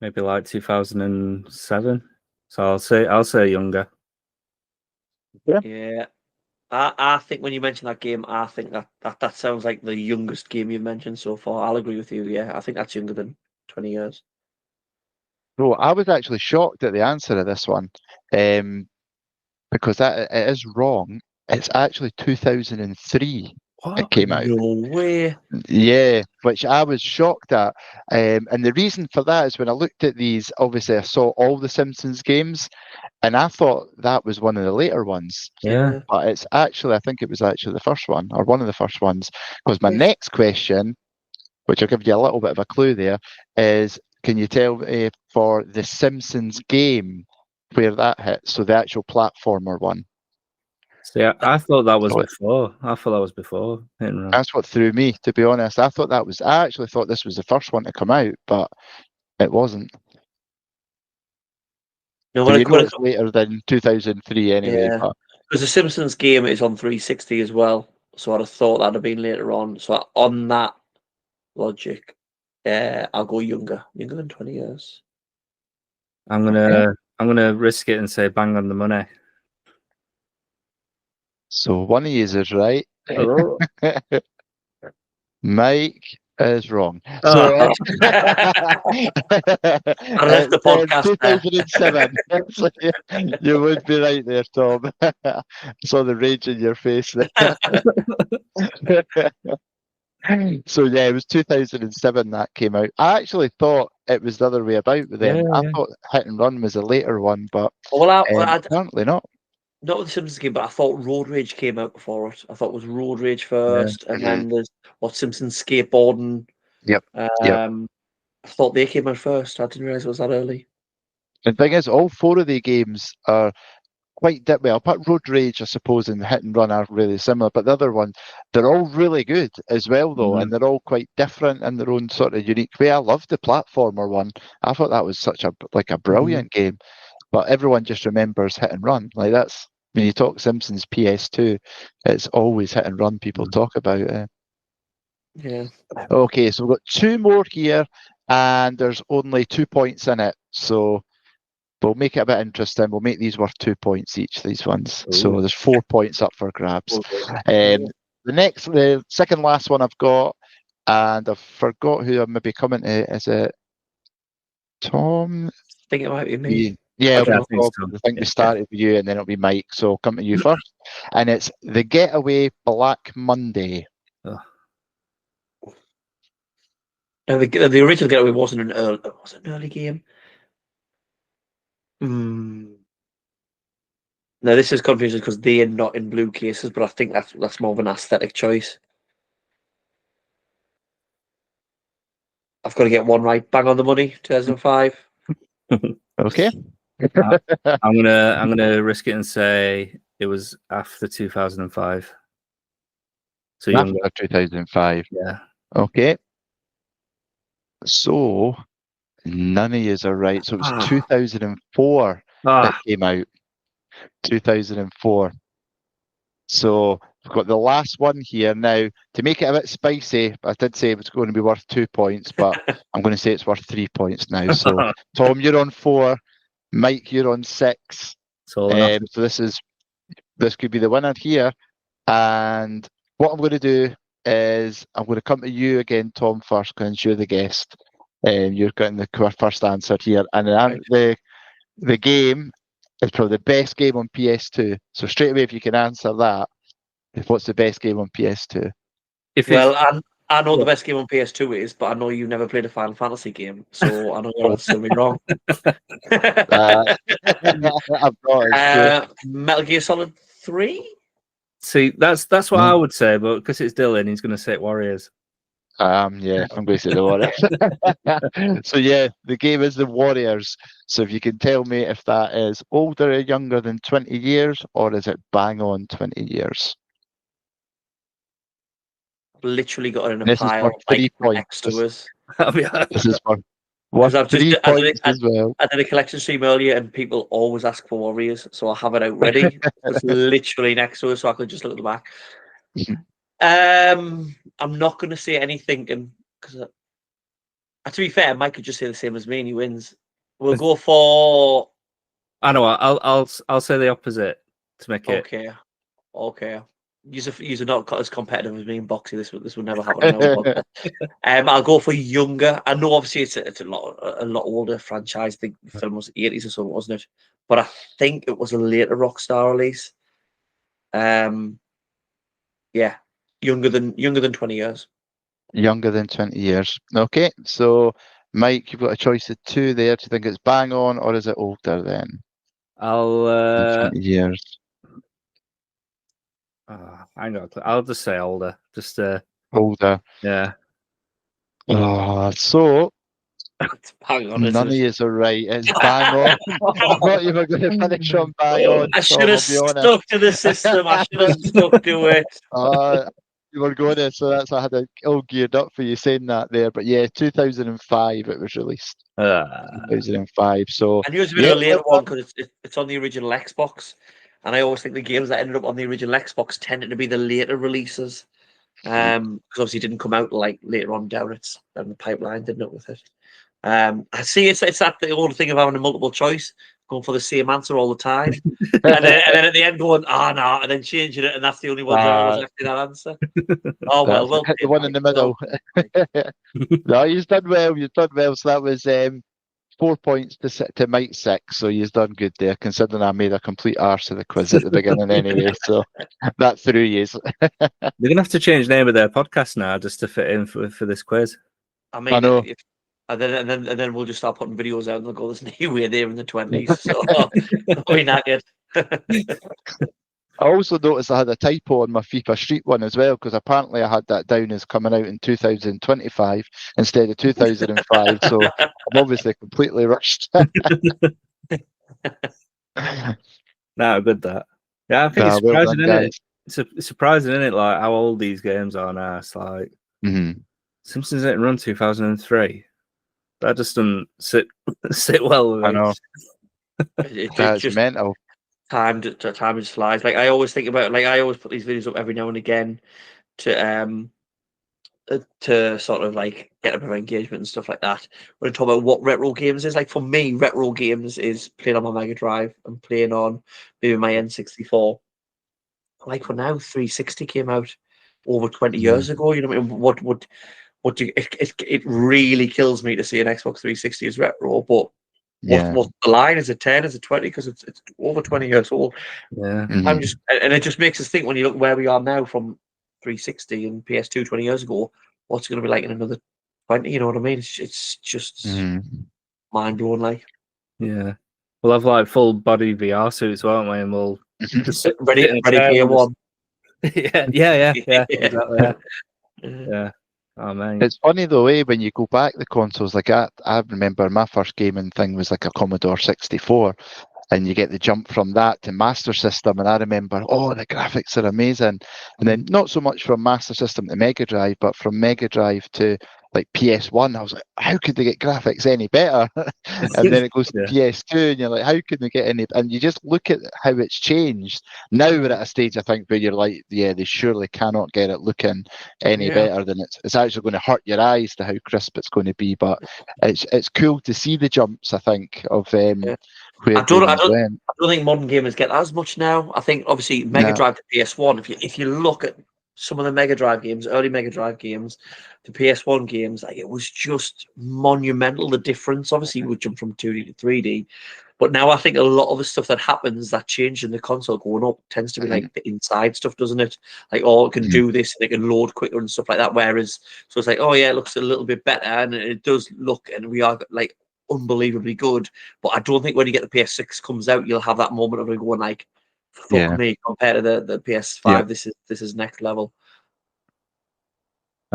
maybe like 2007. So I'll say younger.
Yeah, I think when you mention that game, I think that sounds like the youngest game you've mentioned so far. I'll agree with you. Yeah, I think that's younger than 20 years.
No, I was actually shocked at the answer of this one, because it is wrong. It's actually 2003.
What?
It came out.
No way.
Yeah, which I was shocked at. And the reason for that is when I looked at these, obviously I saw all the Simpsons games, and I thought that was one of the later ones.
Yeah.
But it's actually, I think it was actually the first one, or one of the first ones. Because my next question, which I'll give you a little bit of a clue there, is can you tell me for the Simpsons game where that hit? So the actual platformer one.
See, I thought that was before. I thought that was before.
That's what threw me, to be honest. I actually thought this was the first one to come out, but it wasn't.
No,
so it's later than 2003 anyway.
Yeah, because the Simpsons game is on 360 as well, so I'd have thought that'd have been later on. So on that logic, I'll go younger than 20 years.
I'm gonna risk it and say bang on the money.
So one of you is right. Mike is wrong. So
I left the podcast
2007. You would be right there, Tom. I saw the rage in your face there. So yeah, it was 2007 that came out. I actually thought it was the other way about with them. I thought Hit and Run was a later one, but apparently not.
not with the Simpsons game, but I thought Road Rage came out before it. I thought it was Road Rage first, and then there's Simpsons skateboarding.
Yep.
I thought they came out first. I didn't realize it was that early.
The thing is, all 4 of the games are quite well. Apart Road Rage, I suppose, and Hit and Run are really similar, but the other ones, they're all really good as well, though, and they're all quite different in their own sort of unique way. I loved the platformer one. I thought that was such a brilliant game, but everyone just remembers Hit and Run. Like, that's when you talk Simpsons PS2, it's always Hit and Run people talk about.
Yeah.
Okay, so we've got 2 more here, and there's only 2 points in it, so we'll make it a bit interesting. We'll make these worth 2 points each, these ones. So there's 4 points up for grabs. The second last one I've got, and I forgot who I may be coming to. Is it Tom?
I think it might be me.
Yeah,
I
think we started with you, and then it'll be Mike. So I'll come to you first. And it's The Getaway Black Monday.
Now, the original Getaway wasn't an early game. No, this is confusing because they are not in blue cases, but I think that's more of an aesthetic choice. I've got to get one right. Bang on the money. 2005.
Okay.
I'm gonna risk it and say it was after 2005. So
after 2005.
Yeah.
Okay. So none of you are right. So it was 2004 that came out. 2004. So we've got the last one here now. To make it a bit spicy, I did say it was going to be worth 2 points, but I'm going to say it's worth 3 points now. So Tom, you're on 4. Mike, you're on 6. So this could be the winner here. And what I'm going to do is I'm going to come to you again, Tom, first, because you're the guest. You're getting the first answer here. And the game is probably the best game on PS2. So straight away, if you can answer that, what's the best game on PS2?
I know the best game on PS2 is, but I know you never played a Final Fantasy game, so I know your answer's going to be wrong. Metal Gear Solid 3?
See, that's what I would say, but because it's Dylan, he's going to say Warriors.
Yeah, I'm going to say the Warriors. So yeah, the game is the Warriors. So if you can tell me if that is older or younger than 20 years, or is it bang on 20 years?
Literally got it in a pile next to us.
This is for
I've
3 points as well.
I did a collection stream earlier, and people always ask for Warriors, so I have it out ready. It's literally next to us, so I could just look at the back. I'm not going to say anything, because to be fair, Mike could just say the same as me, and he wins. We'll go for.
I know. I'll say the opposite to make it.
Okay. You're not as competitive as me in Boxy. This would never happen. I'll go for younger. I know obviously it's a lot older franchise. I think the film was 80s or so, wasn't it? But I think it was a later Rockstar release. Yeah, younger than 20 years.
Younger than 20 years. Okay, so Mike, you've got a choice of 2 there. Do you think it's bang on, or is it older then? 20 years.
I'll just say older. Just
older.
Yeah.
So
bang on,
none of you are right. It's bang on. I thought you were going to finish on bang on.
I should have stuck to the system. I should have stuck to it.
You were going to, so that's I had it all geared up for you saying that there. But yeah, 2005 it was released. 2005. So
I knew it was a bit of a later one because it's on the original Xbox. And I always think the games that ended up on the original Xbox tended to be the later releases. Because obviously it didn't come out like later on down the pipeline, didn't it, with it? I see it's that the old thing of having a multiple choice, going for the same answer all the time. and then at the end going, no, and then changing it, and that's the only one that was actually that answer. Oh well
hit the one in the middle. No, you've done well. So that was 4 points to Mike 6, so you've done good there, considering I made a complete arse of the quiz at the beginning anyway, so that threw you.
They're going to have to change the name of their podcast now just to fit in for this quiz.
I mean, I know. And then we'll just start putting videos out and they'll go, there's no way there in the 20s, so we not good.
I also noticed I had a typo on my FIFA Street one as well, because apparently I had that down as coming out in 2025 instead of 2005. So I'm obviously completely rushed.
No, good that. Yeah, I think it's
Well
surprising,
done,
isn't
guys.
it? It's surprising, isn't it? Like how old these games are now. It's like Simpsons didn't run 2003. That just doesn't sit well with
I
me.
know.
It's
That's
just
mental.
time just flies. Like I always think about, like I always put these videos up every now and again to sort of like get a bit of engagement and stuff like that. When I talk about what retro games is, like for me, retro games is playing on my Mega Drive and playing on maybe my N64. Like for now, 360 came out over 20 years ago. You know what I mean? What do you, it really kills me to see an Xbox 360 as retro, but
Yeah.
what's the line? Is it 10? Is it 20? Because it's over 20 years old.
Yeah.
I'm just, and it just makes us think when you look where we are now from 360 and PS2 20 years ago, what's it going to be like in another 20? You know what I mean? It's just mind blowing. Like,
Yeah. We'll have like full body VR suits, won't we? And we'll just sit
ready
in a
Player
chair and just-
One.
yeah. Exactly. Yeah. Oh man.
It's funny though, when you go back the consoles, like I remember my first gaming thing was like a Commodore 64, and you get the jump from that to Master System, and I remember, the graphics are amazing, and then not so much from Master System to Mega Drive, but from Mega Drive to like PS1, I was like, how could they get graphics any better? And then it goes to PS2, and you're like, how can they get any? And you just look at how it's changed. Now we're at a stage, I think, where you're like, yeah, they surely cannot get it looking any better than it's actually going to hurt your eyes to how crisp it's going to be. But it's cool to see the jumps, I think, of where
I don't
went.
I don't think modern gamers get as much now. I think obviously Mega Drive to PS1. If you look at some of the Mega Drive games, early Mega Drive games, the PS1 games, like it was just monumental. The difference, obviously, we jump from 2D to 3D, but now I think a lot of the stuff that happens, that change in the console going up, tends to be like the inside stuff, doesn't it? Like, it can do this, and it can load quicker and stuff like that. Whereas, so it's like, oh yeah, it looks a little bit better, and it does look, and we are like unbelievably good. But I don't think when you get the PS6 comes out, you'll have that moment of it going like, "Fuck me!" Compared to the PS5, this is next level.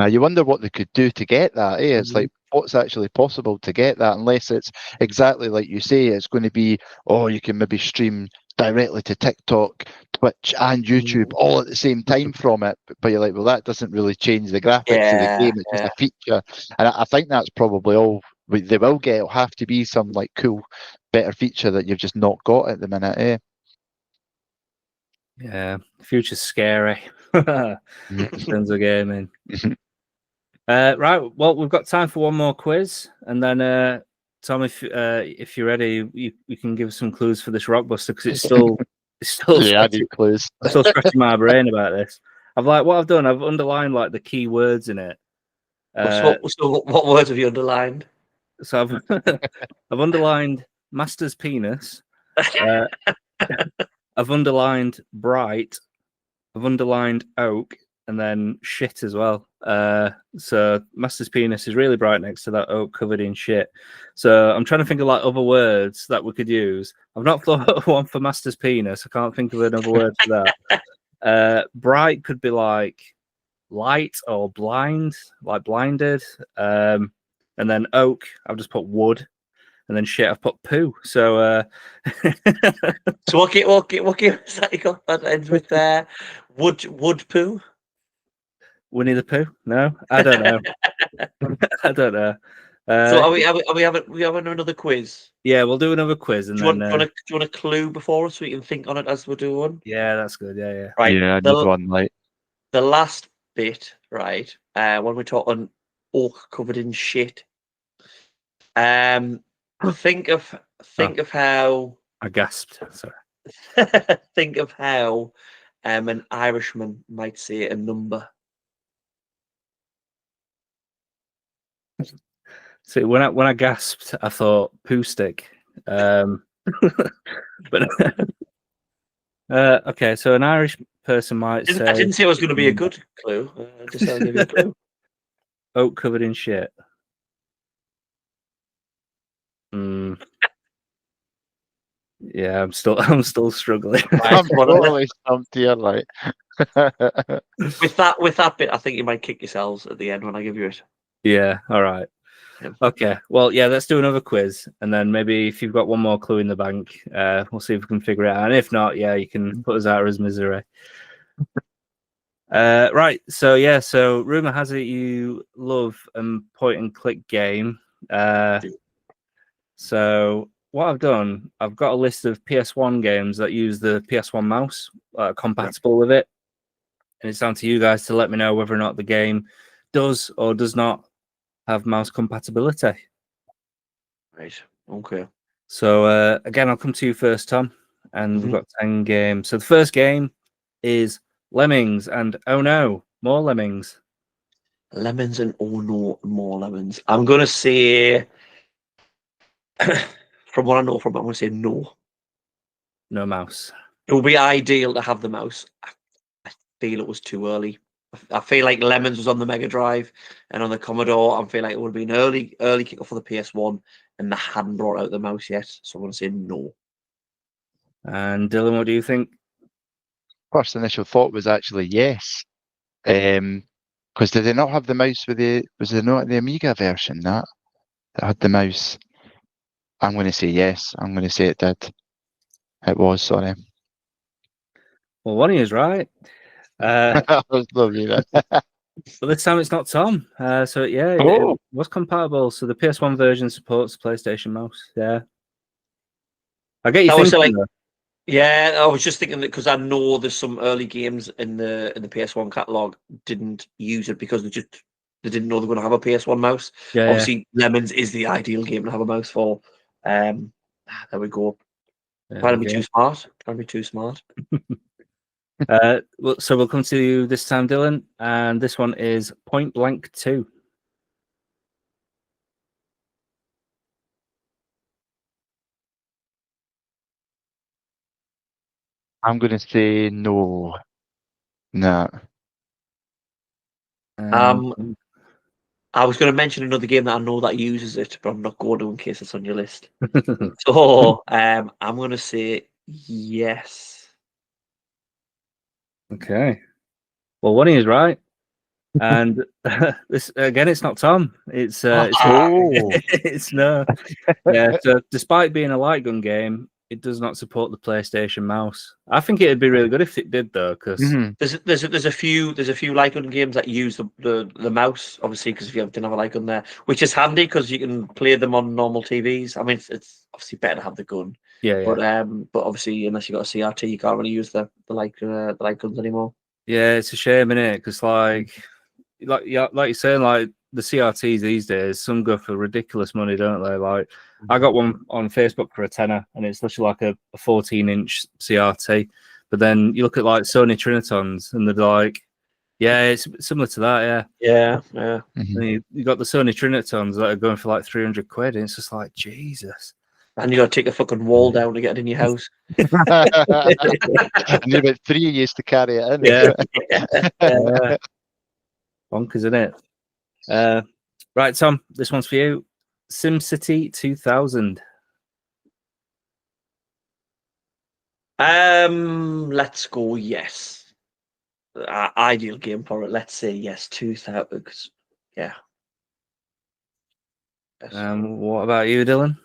You wonder what they could do to get that. It's like, what's actually possible to get that, unless it's exactly like you say, it's going to be, you can maybe stream directly to TikTok, Twitch, and YouTube all at the same time from it. But you're like, well, that doesn't really change the graphics of the game. It's just a feature. And I think that's probably all they will get. It'll have to be some like cool, better feature that you've just not got at the minute.
Yeah, the future's scary in terms of gaming. Right, well, we've got time for one more quiz, and then Tom, if you're ready, you can give us some clues for this Rockbuster, because it's still
I need clues.
I'm still scratching my brain about this. I've underlined like the key words in it.
So what words have you underlined?
So I've underlined Master's penis. I've underlined bright. I've underlined oak, and then shit as well. So Master's penis is really bright next to that oak covered in shit. So I'm trying to think of like other words that we could use. I've not thought of one for Master's penis. I can't think of another word for that. Bright could be like light or blind, like blinded. And then oak, I've just put wood. And then shit, I've put poo. So
so what game is that you got that ends with wood poo?
Winnie the Pooh? No, I don't know. I don't know.
So are we having another quiz?
Yeah, we'll do another quiz, and
do you
then
want a clue before us so we can think on it as we're doing?
Yeah, that's good. Yeah.
Right.
Yeah, I need one. Like
the last bit, right? When we're talking oak covered in shit. Think of how
I gasped. Sorry.
think of how an Irishman might say a number.
See, when I gasped, I thought poo stick. But okay, so an Irish person might say.
I didn't say it was going to be a good clue. Just I'll give you a clue.
Oak covered in shit. Yeah, I'm still struggling.
I'm totally stumped here. Like,
With that bit, I think you might kick yourselves at the end when I give you it.
Yeah, all right.
Yeah.
Okay, well, yeah, let's do another quiz, and then maybe if you've got one more clue in the bank, we'll see if we can figure it out. And if not, yeah, you can put us out of his misery. Right, so rumor has it you love a point and click game. So what I've done, I've got a list of PS1 games that use the PS1 mouse compatible with it, and it's down to you guys to let me know whether or not the game does or does not have mouse compatibility.
Right. Okay.
So again, I'll come to you first, Tom, and we've got 10 games. So the first game is Lemmings, and oh no, more Lemmings.
Lemons and oh no, more lemons. I'm gonna say, from what I know from it, I'm gonna say no.
No mouse.
It would be ideal to have the mouse. I feel it was too early. I feel like Lemons was on the Mega Drive and on the Commodore. I feel like it would have been early kickoff for the PS1, and they hadn't brought out the mouse yet. So I'm gonna say no.
And Dylan, what do you think?
first initial thought was actually yes. Because did they not have the mouse with the? Was there not the Amiga version that had the mouse? I'm going to say yes. I'm going to say it did. It was. Sorry.
Well, one of you is right.
I love you. That.
But this time it's not Tom. So yeah, it
Oh.
was compatible. So the PS1 version supports PlayStation mouse. Yeah. I get you
That was
thinking.
like, yeah, I was just thinking that because I know there's some early games in the PS1 catalog didn't use it because they didn't know they were going to have a PS1 mouse.
Yeah,
Obviously, Lemons is the ideal game to have a mouse for. There we go.
yeah.
Trying to be too smart. Trying to be too smart.
So we'll come to you this time, Dylan, and this one is Point Blank 2.
I'm going to say no. Nah.
I was going to mention another game that I know that uses it, but I'm not going to in case it's on your list. So I'm going to say yes.
Okay. Well, one is right, and this again, it's not Tom. It's it's no. Yeah. So despite being a light gun game, it does not support the PlayStation mouse. I think it'd be really good if it did, though, because
there's a few light gun games that use the mouse, obviously, because if you didn't have a light gun there, which is handy because you can play them on normal TVs. I mean, it's obviously better to have the gun.
Yeah.
But obviously, unless you got a CRT, you can't really use the light guns anymore.
Yeah, it's a shame, isn't it? Because like you're saying, like the CRTs these days, some go for ridiculous money, don't they? Like I got one on Facebook for £10, and it's literally like a 14-inch CRT. But then you look at like Sony Trinitons, and they're like, yeah, it's similar to that,
yeah.
And you got the Sony Trinitons that are going for like 300 quid, and it's just like Jesus.
And you got to take a fucking wall down to get it in your house.
I need about 3 years to carry it in.
Yeah. Bonkers, isn't it? Right, Tom, this one's for you. SimCity 2000.
Let's go yes. Ideal game for it. Let's say yes, 2000. Yeah. Yes.
What about you, Dylan?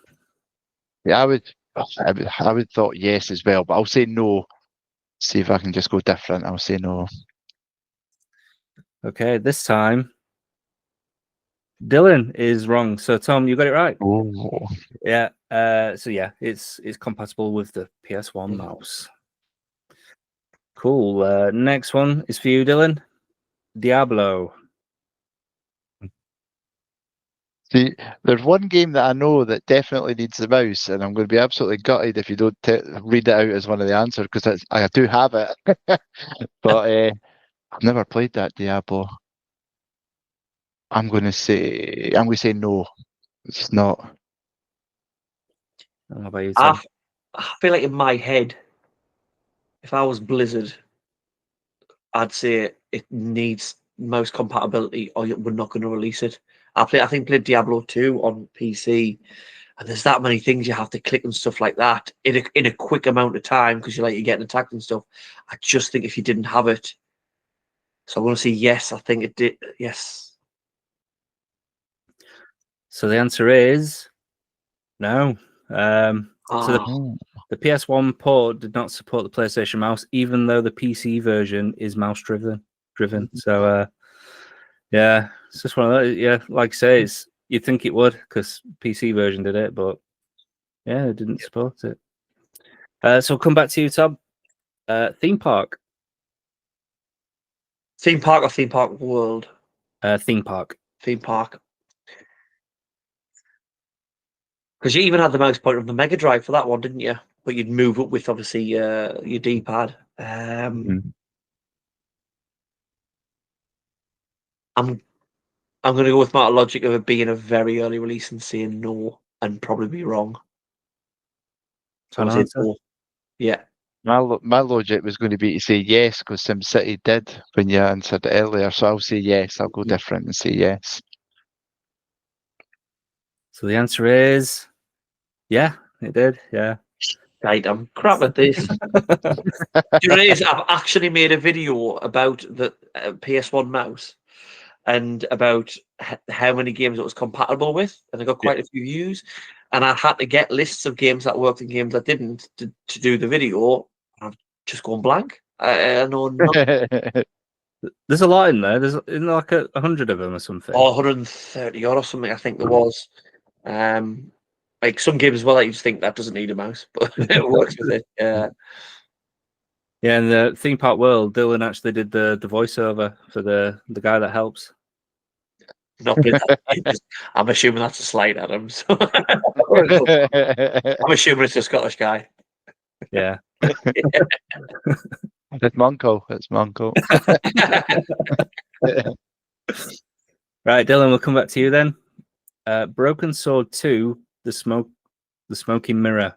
Yeah, I would thought yes as well, but I'll say no. See if I can just go different. I'll say no.
Okay, this time Dylan is wrong. So Tom, you got it right.
Oh.
Yeah. So yeah, it's compatible with the PS1 mouse. Cool. Next one is for you, Dylan. Diablo.
See, there's one game that I know that definitely needs the mouse, and I'm going to be absolutely gutted if you don't read it out as one of the answers because I do have it, but I've never played that Diablo. I'm going to say no. It's not.
How about you, Tom?
I feel like in my head, if I was Blizzard, I'd say it needs mouse compatibility, or we're not going to release it. I think played Diablo 2 on PC, And there's that many things you have to click and stuff like that in a quick amount of time because you're getting attacked and stuff. I just think if you didn't have it, so I'm going to say yes. I think it did. Yes.
So the answer is no. So the PS1 port did not support the PlayStation mouse, even though the PC version is mouse driven. So yeah, it's just one of those. Yeah, like I say, you'd think it would because PC version did it, but yeah, it didn't support it. So we'll come back to you, Tom. Theme park.
Theme park or theme park world?
Theme park.
Theme park. Because you even had the mouse pointer of the Mega Drive for that one, didn't you? But you'd move up with obviously your D-pad. I'm going to go with my logic of it being a very early release and saying no, and probably be wrong. So I said no. Yeah.
My logic was going to be to say yes because SimCity did when you answered earlier. So I'll say yes. I'll go different and say yes.
So the answer is yeah, it did. Yeah.
Right, I'm crap at this. I've actually made a video about the PS1 mouse and about how many games it was compatible with, and I got quite a few views. And I had to get lists of games that worked and games that didn't to do the video. I've just gone blank. I know nothing.
There's a lot in there. There's like 100 of them or something.
Oh, 130 or something, I think there was. Like some games as well that you just think that doesn't need a mouse, but it works with it. Yeah.
Yeah, in the theme park world, Dylan actually did the voiceover for the guy that helps.
I'm assuming that's a slight at him. So. I'm assuming it's a Scottish guy.
Yeah.
It's Monko. It's Monko.
Right, Dylan, we'll come back to you then. Broken Sword 2, the Smoking Mirror.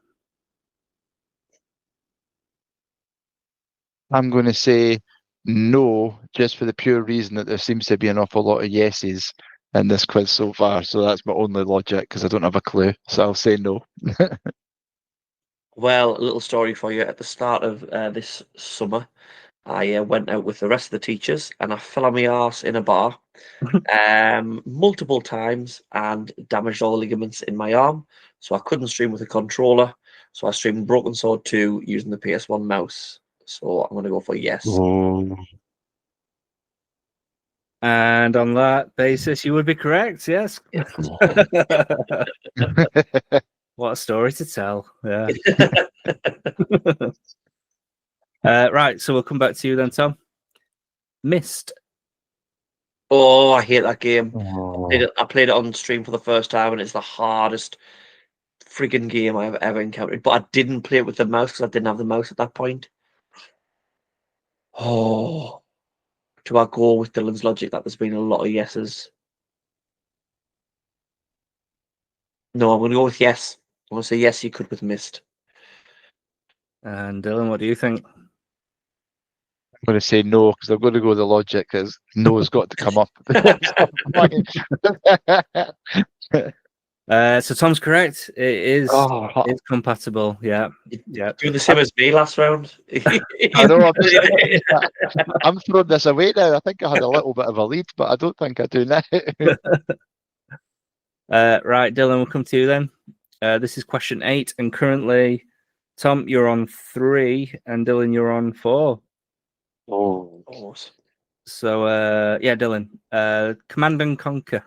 I'm going to say no, just for the pure reason that there seems to be an awful lot of yeses in this quiz so far. So that's my only logic because I don't have a clue. So I'll say no.
Well, a little story for you. At the start of this summer, I went out with the rest of the teachers and I fell on my arse in a bar multiple times and damaged all the ligaments in my arm. So I couldn't stream with a controller. So I streamed Broken Sword 2 using the PS1 mouse. So I'm going to go for yes.
Oh.
And on that basis, you would be correct. Yes. What a story to tell. Yeah. Right. So we'll come back to you then, Tom. Myst.
Oh, I hate that game.
Oh.
I played it on stream for the first time, and it's the hardest friggin' game I've ever encountered. But I didn't play it with the mouse because I didn't have the mouse at that point. Oh, do I go with Dylan's logic that there's been a lot of yeses? No, I'm going to go with yes. I'm going to say yes, you could with Myst.
And Dylan, what do you think?
I'm going to say no because I'm going to go with the logic because no's got to come up.
So Tom's correct. It is it's compatible. Yeah. Yeah.
Doing the same as me last round.
I know. I'm throwing this away now. I think I had a little bit of a lead, but I don't think I do now.
Right, Dylan, we'll come to you then. This is question 8, and currently, Tom, you're on 3, and Dylan, you're on 4.
Oh.
So, yeah, Dylan, Command and Conquer.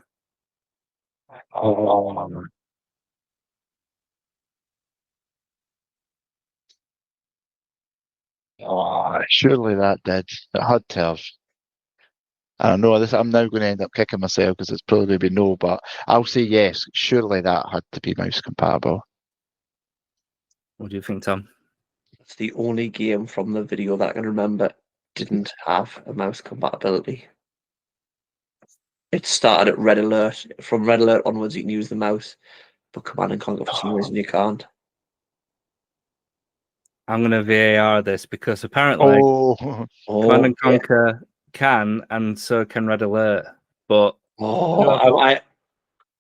Surely that did. It had to have. I don't know. I'm now going to end up kicking myself because it's probably be no, but I'll say yes. Surely that had to be mouse compatible.
What do you think, Tom?
It's the only game from the video that I can remember didn't have a mouse compatibility. It started at Red Alert. From Red Alert onwards, you can use the mouse, but Command and Conquer for some reason you can't.
I'm going to VAR this because apparently Command and Conquer can, and so can Red Alert. But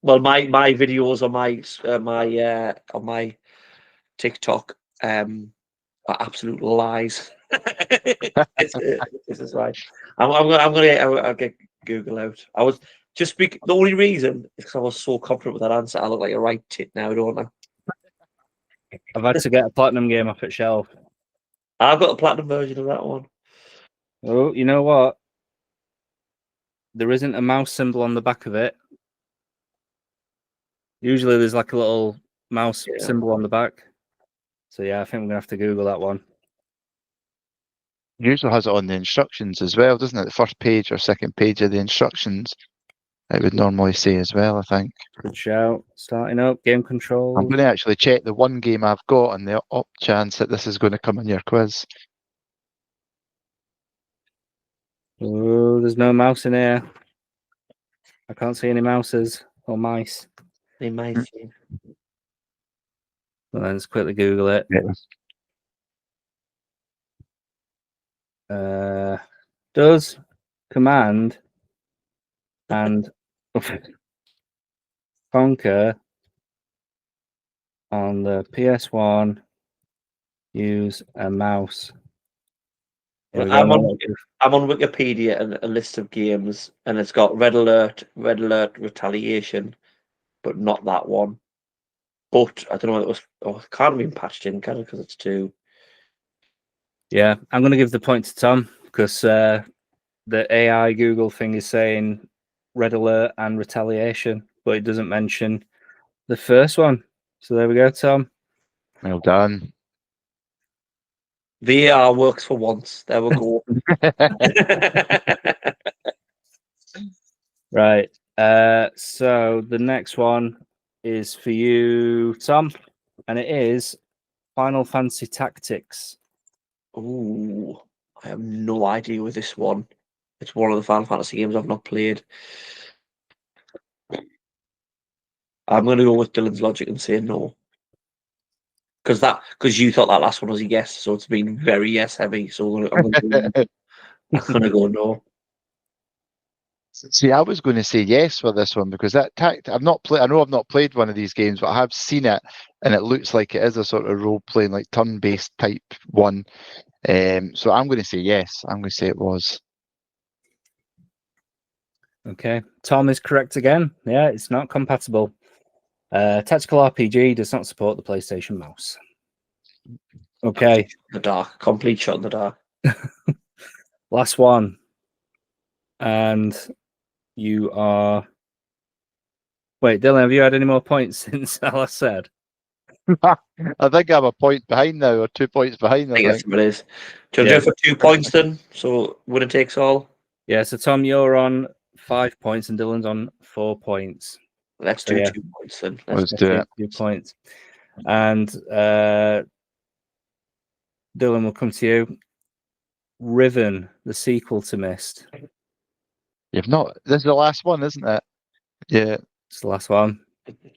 Well, my videos on my TikTok are absolute lies. This is right. I'll get Google out. I was just the only reason is because I was so confident with that answer. I look like a right tit now, don't I?
I've had to get a platinum game off its shelf.
I've got a platinum version of that one.
Oh, you know what? There isn't a mouse symbol on the back of it. Usually there's like a little mouse symbol on the back. So yeah, I think we're gonna have to Google that one.
Usually has it on the instructions as well, doesn't it? The first page or second page of the instructions, it would normally say as well, I think.
Good shout. Starting up, game control.
I'm going to actually check the one game I've got on the up chance that this is going to come in your quiz.
Oh, there's no mouse in here. I can't see any mouses or mice.
They might see.
Well, let's quickly Google it. Does Command and Conquer on the PS1 use a mouse?
Well, I'm on Wikipedia and a list of games, and it's got Red Alert, Retaliation, but not that one. But I don't know whether it was. Oh, it can't have been patched in, can it? Because it's 2.
Yeah, I'm going to give the point to Tom because the AI Google thing is saying Red Alert and Retaliation, but it doesn't mention the first one. So there we go, Tom.
Well done.
VAR works for once. There we go.
Right. So the next one is for you, Tom, and it is Final Fantasy Tactics.
Ooh, I have no idea with this one. It's one of the Final Fantasy games I've not played. I'm going to go with Dylan's logic and say no. Because you thought that last one was a yes, so it's been very yes heavy. So I'm going to go no.
See, I was going to say yes for this one because that I've not played. I know I've not played one of these games, but I have seen it, and it looks like it is a sort of role playing, like turn-based type one. So I'm going to say yes. I'm going to say it was.
Okay, Tom is correct again. Yeah, it's not compatible. Tactical RPG does not support the PlayStation mouse. Okay.
The dark, complete shot in the dark.
Last one. And you are... Wait, Dylan, have you had any more points since I last said?
I think I'm a point behind now, or 2 points behind.
I think that's what it is. Do you do it for 2 points then? So winner takes all?
Yeah, so Tom, you're on 5 points and Dylan's on 4 points.
Let's do 2 points then.
Let's do it.
2 points. And Dylan, will come to you. Riven, the sequel to Myst.
You've not. This is the last one, isn't it? Yeah.
It's the last one.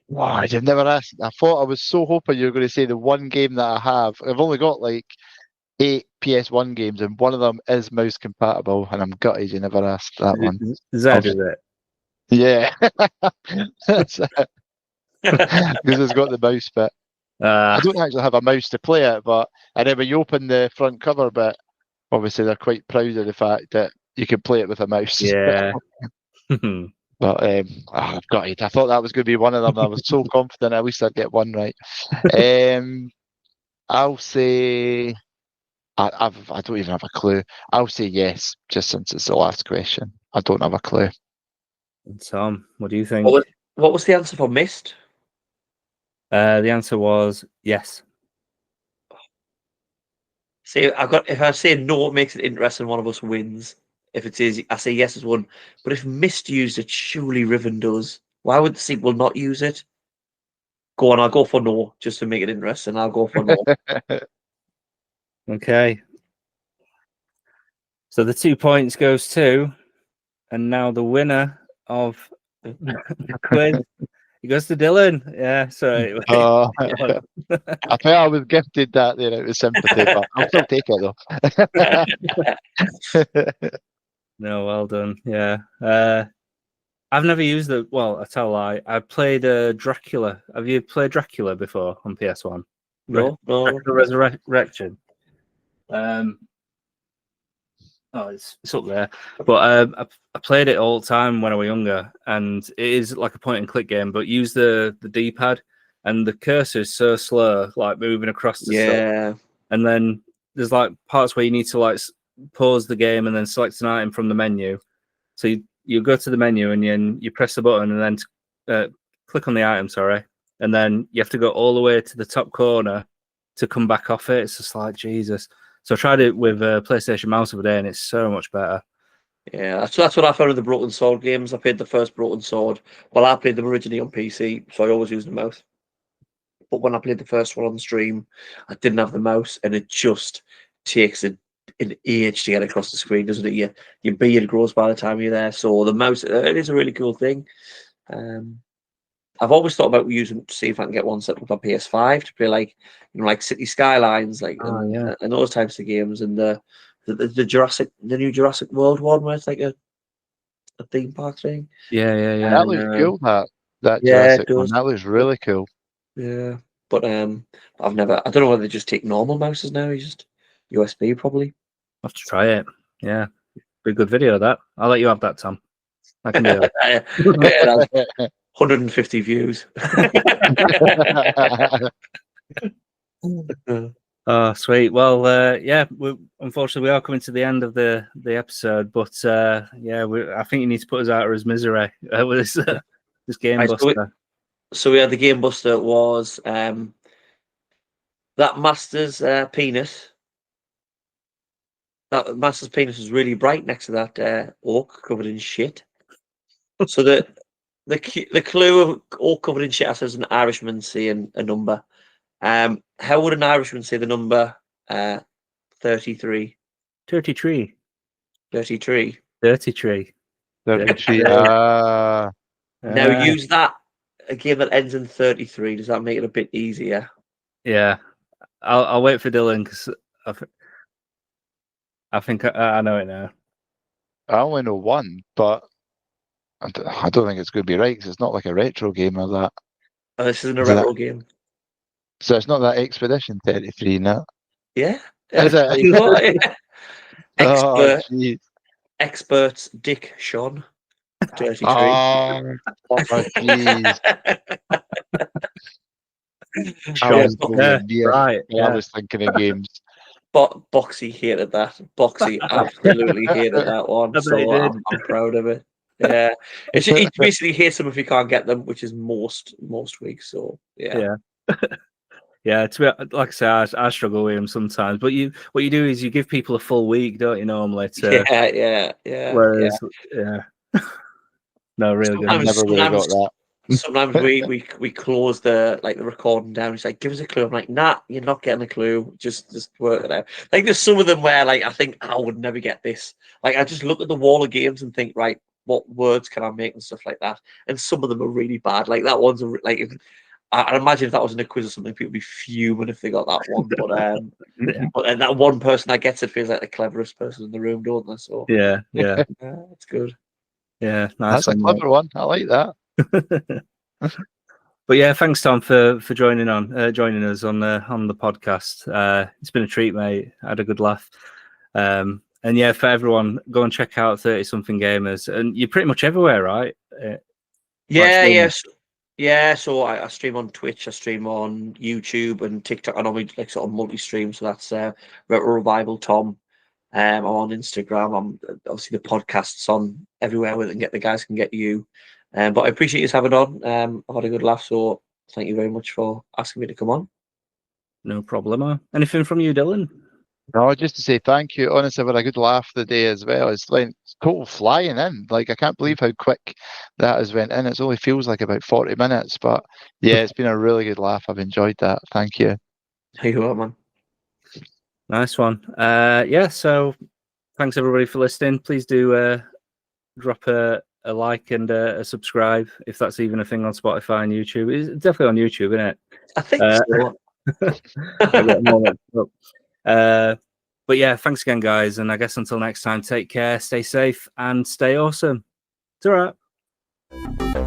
Wow, I've never asked. I thought I was so hoping you were going to say the one game that I have. I've only got like 8 PS1 games, and one of them is mouse compatible, and I'm gutted you never asked that one.
Zed, is it?
Yeah. That's it. Because it's got the mouse bit. I don't actually have a mouse to play it, but and then when you open the front cover bit, obviously they're quite proud of the fact that you can play it with a mouse.
Yeah.
But I've got it. I thought that was going to be one of them. I was so confident at least I'd get one right. I'll say I don't even have a clue. I'll say yes, just since it's the last question. I don't have a clue.
Tom, what do you think?
What was the answer for Myst?
The answer was yes.
See, if I say no, it makes it interesting. One of us wins. If it is, I say yes as one. But if Myst used it, surely Riven does. Why would the sequel not use it? Go on, I'll go for no, just to make it interesting. I'll go for no.
Okay. So the 2 points goes to, and now the winner of the quiz, it goes to Dylan. Yeah, so
I thought I was gifted that there out of sympathy, but I'll still take it though.
No, well done. Yeah. I've never used the. Well, I tell a lie. I played Dracula. Have you played Dracula before on PS1?
No.
Dracula Resurrection. Oh, it's up there. But I played it all the time when I was younger, and it is like a point and click game. But use the D-pad, and the cursor is so slow, like moving across the stuff.
Yeah.
And then there's like parts where you need to like pause the game and then select an item from the menu. So you go to the menu and you press the button and then click on the item, and then you have to go all the way to the top corner to come back off it. It's just like Jesus. So I tried it with PlayStation Mouse the other day, and it's so much better.
Yeah, that's what I found with the Broken Sword games. I played the first Broken Sword. Well, I played them originally on PC, so I always used the mouse. But when I played the first one on the stream, I didn't have the mouse, and it just takes an age to get across the screen, doesn't it? Your beard grows by the time you're there. So the mouse, it is a really cool thing. I've always thought about see if I can get one set up on PS5 to play like City Skylines, and those types of games, and the new Jurassic World one where it's like a theme park thing.
Yeah.
That was cool. That
Yeah,
Jurassic one. That was really cool.
Yeah, but I don't know whether they just take normal mouses now. You just USB probably.
I'll have to try it. Yeah, be a good video that. I'll let you have that, Tom. I can do
it. 150 views.
Oh, sweet. Well, unfortunately, we are coming to the end of the episode, but I think you need to put us out of his misery with this Game Buster.
So we had the Game Buster was that Master's penis. That Master's penis was really bright next to that orc covered in shit. So the clue of all covered in shit as an Irishman seeing a number. How would an Irishman say the number 33?
33.
33.
33.
33.
Now use that a game that ends in 33. Does that make it a bit easier?
Yeah, I'll wait for Dylan because I think I know it now.
I only know one, but I don't think it's going to be right because it's not like a retro game or that.
Oh, this isn't a retro game.
So it's not that Expedition 33, no?
Yeah.
Is it?
Experts Dick Sean. 33.
Oh, jeez.
Right.
I was thinking of games.
Boxy hated that. Boxy absolutely hated that one. So I'm proud of it. Yeah, he basically hates them if you can't get them, which is most weeks. So yeah.
Yeah, to be, like I say, I struggle with them sometimes. But what you do is you give people a full week, don't you? Normally,
yeah.
Whereas, no, really good.
I never really got that.
Sometimes we close the recording down. It's like, give us a clue. I'm like, nah, you're not getting a clue. Just work it out. Like there's some of them where I think I would never get this. Like I just look at the wall of games and think, right, what words can I make and stuff like that. And some of them are really bad. Like that one's I imagine if that was in a quiz or something, people would be fuming if they got that one. But but that one person that gets it feels like the cleverest person in the room, don't they? So
yeah,
it's good.
Yeah, nice.
That's a clever one. I like that.
But yeah, thanks Tom for joining us on the podcast. It's been a treat, mate. I had a good laugh. And yeah, for everyone, go and check out 30 Something Gamers, and you're pretty much everywhere, right?
Yeah. So I stream on Twitch, I stream on YouTube and TikTok. I normally sort of multi-stream, so that's RetroRevival Tom. I'm on Instagram. I'm obviously the podcast's on everywhere where the guys can get you. But I appreciate you having on. I've had a good laugh, so thank you very much for asking me to come on.
No problem. Anything from you, Dylan?
No, just to say thank you. Honestly, I've had a good laugh today as well. It's total flying in. I can't believe how quick that has went in. It only feels like about 40 minutes, but yeah, it's been a really good laugh. I've enjoyed that. Thank you.
There you are, man.
Nice one. So thanks everybody for listening. Please do drop a like and a subscribe if that's even a thing on Spotify and YouTube. It's definitely on YouTube, isn't it?
I think so.
But yeah, thanks again, guys. And I guess until next time, take care, stay safe, and stay awesome. Ta-ra.
bye.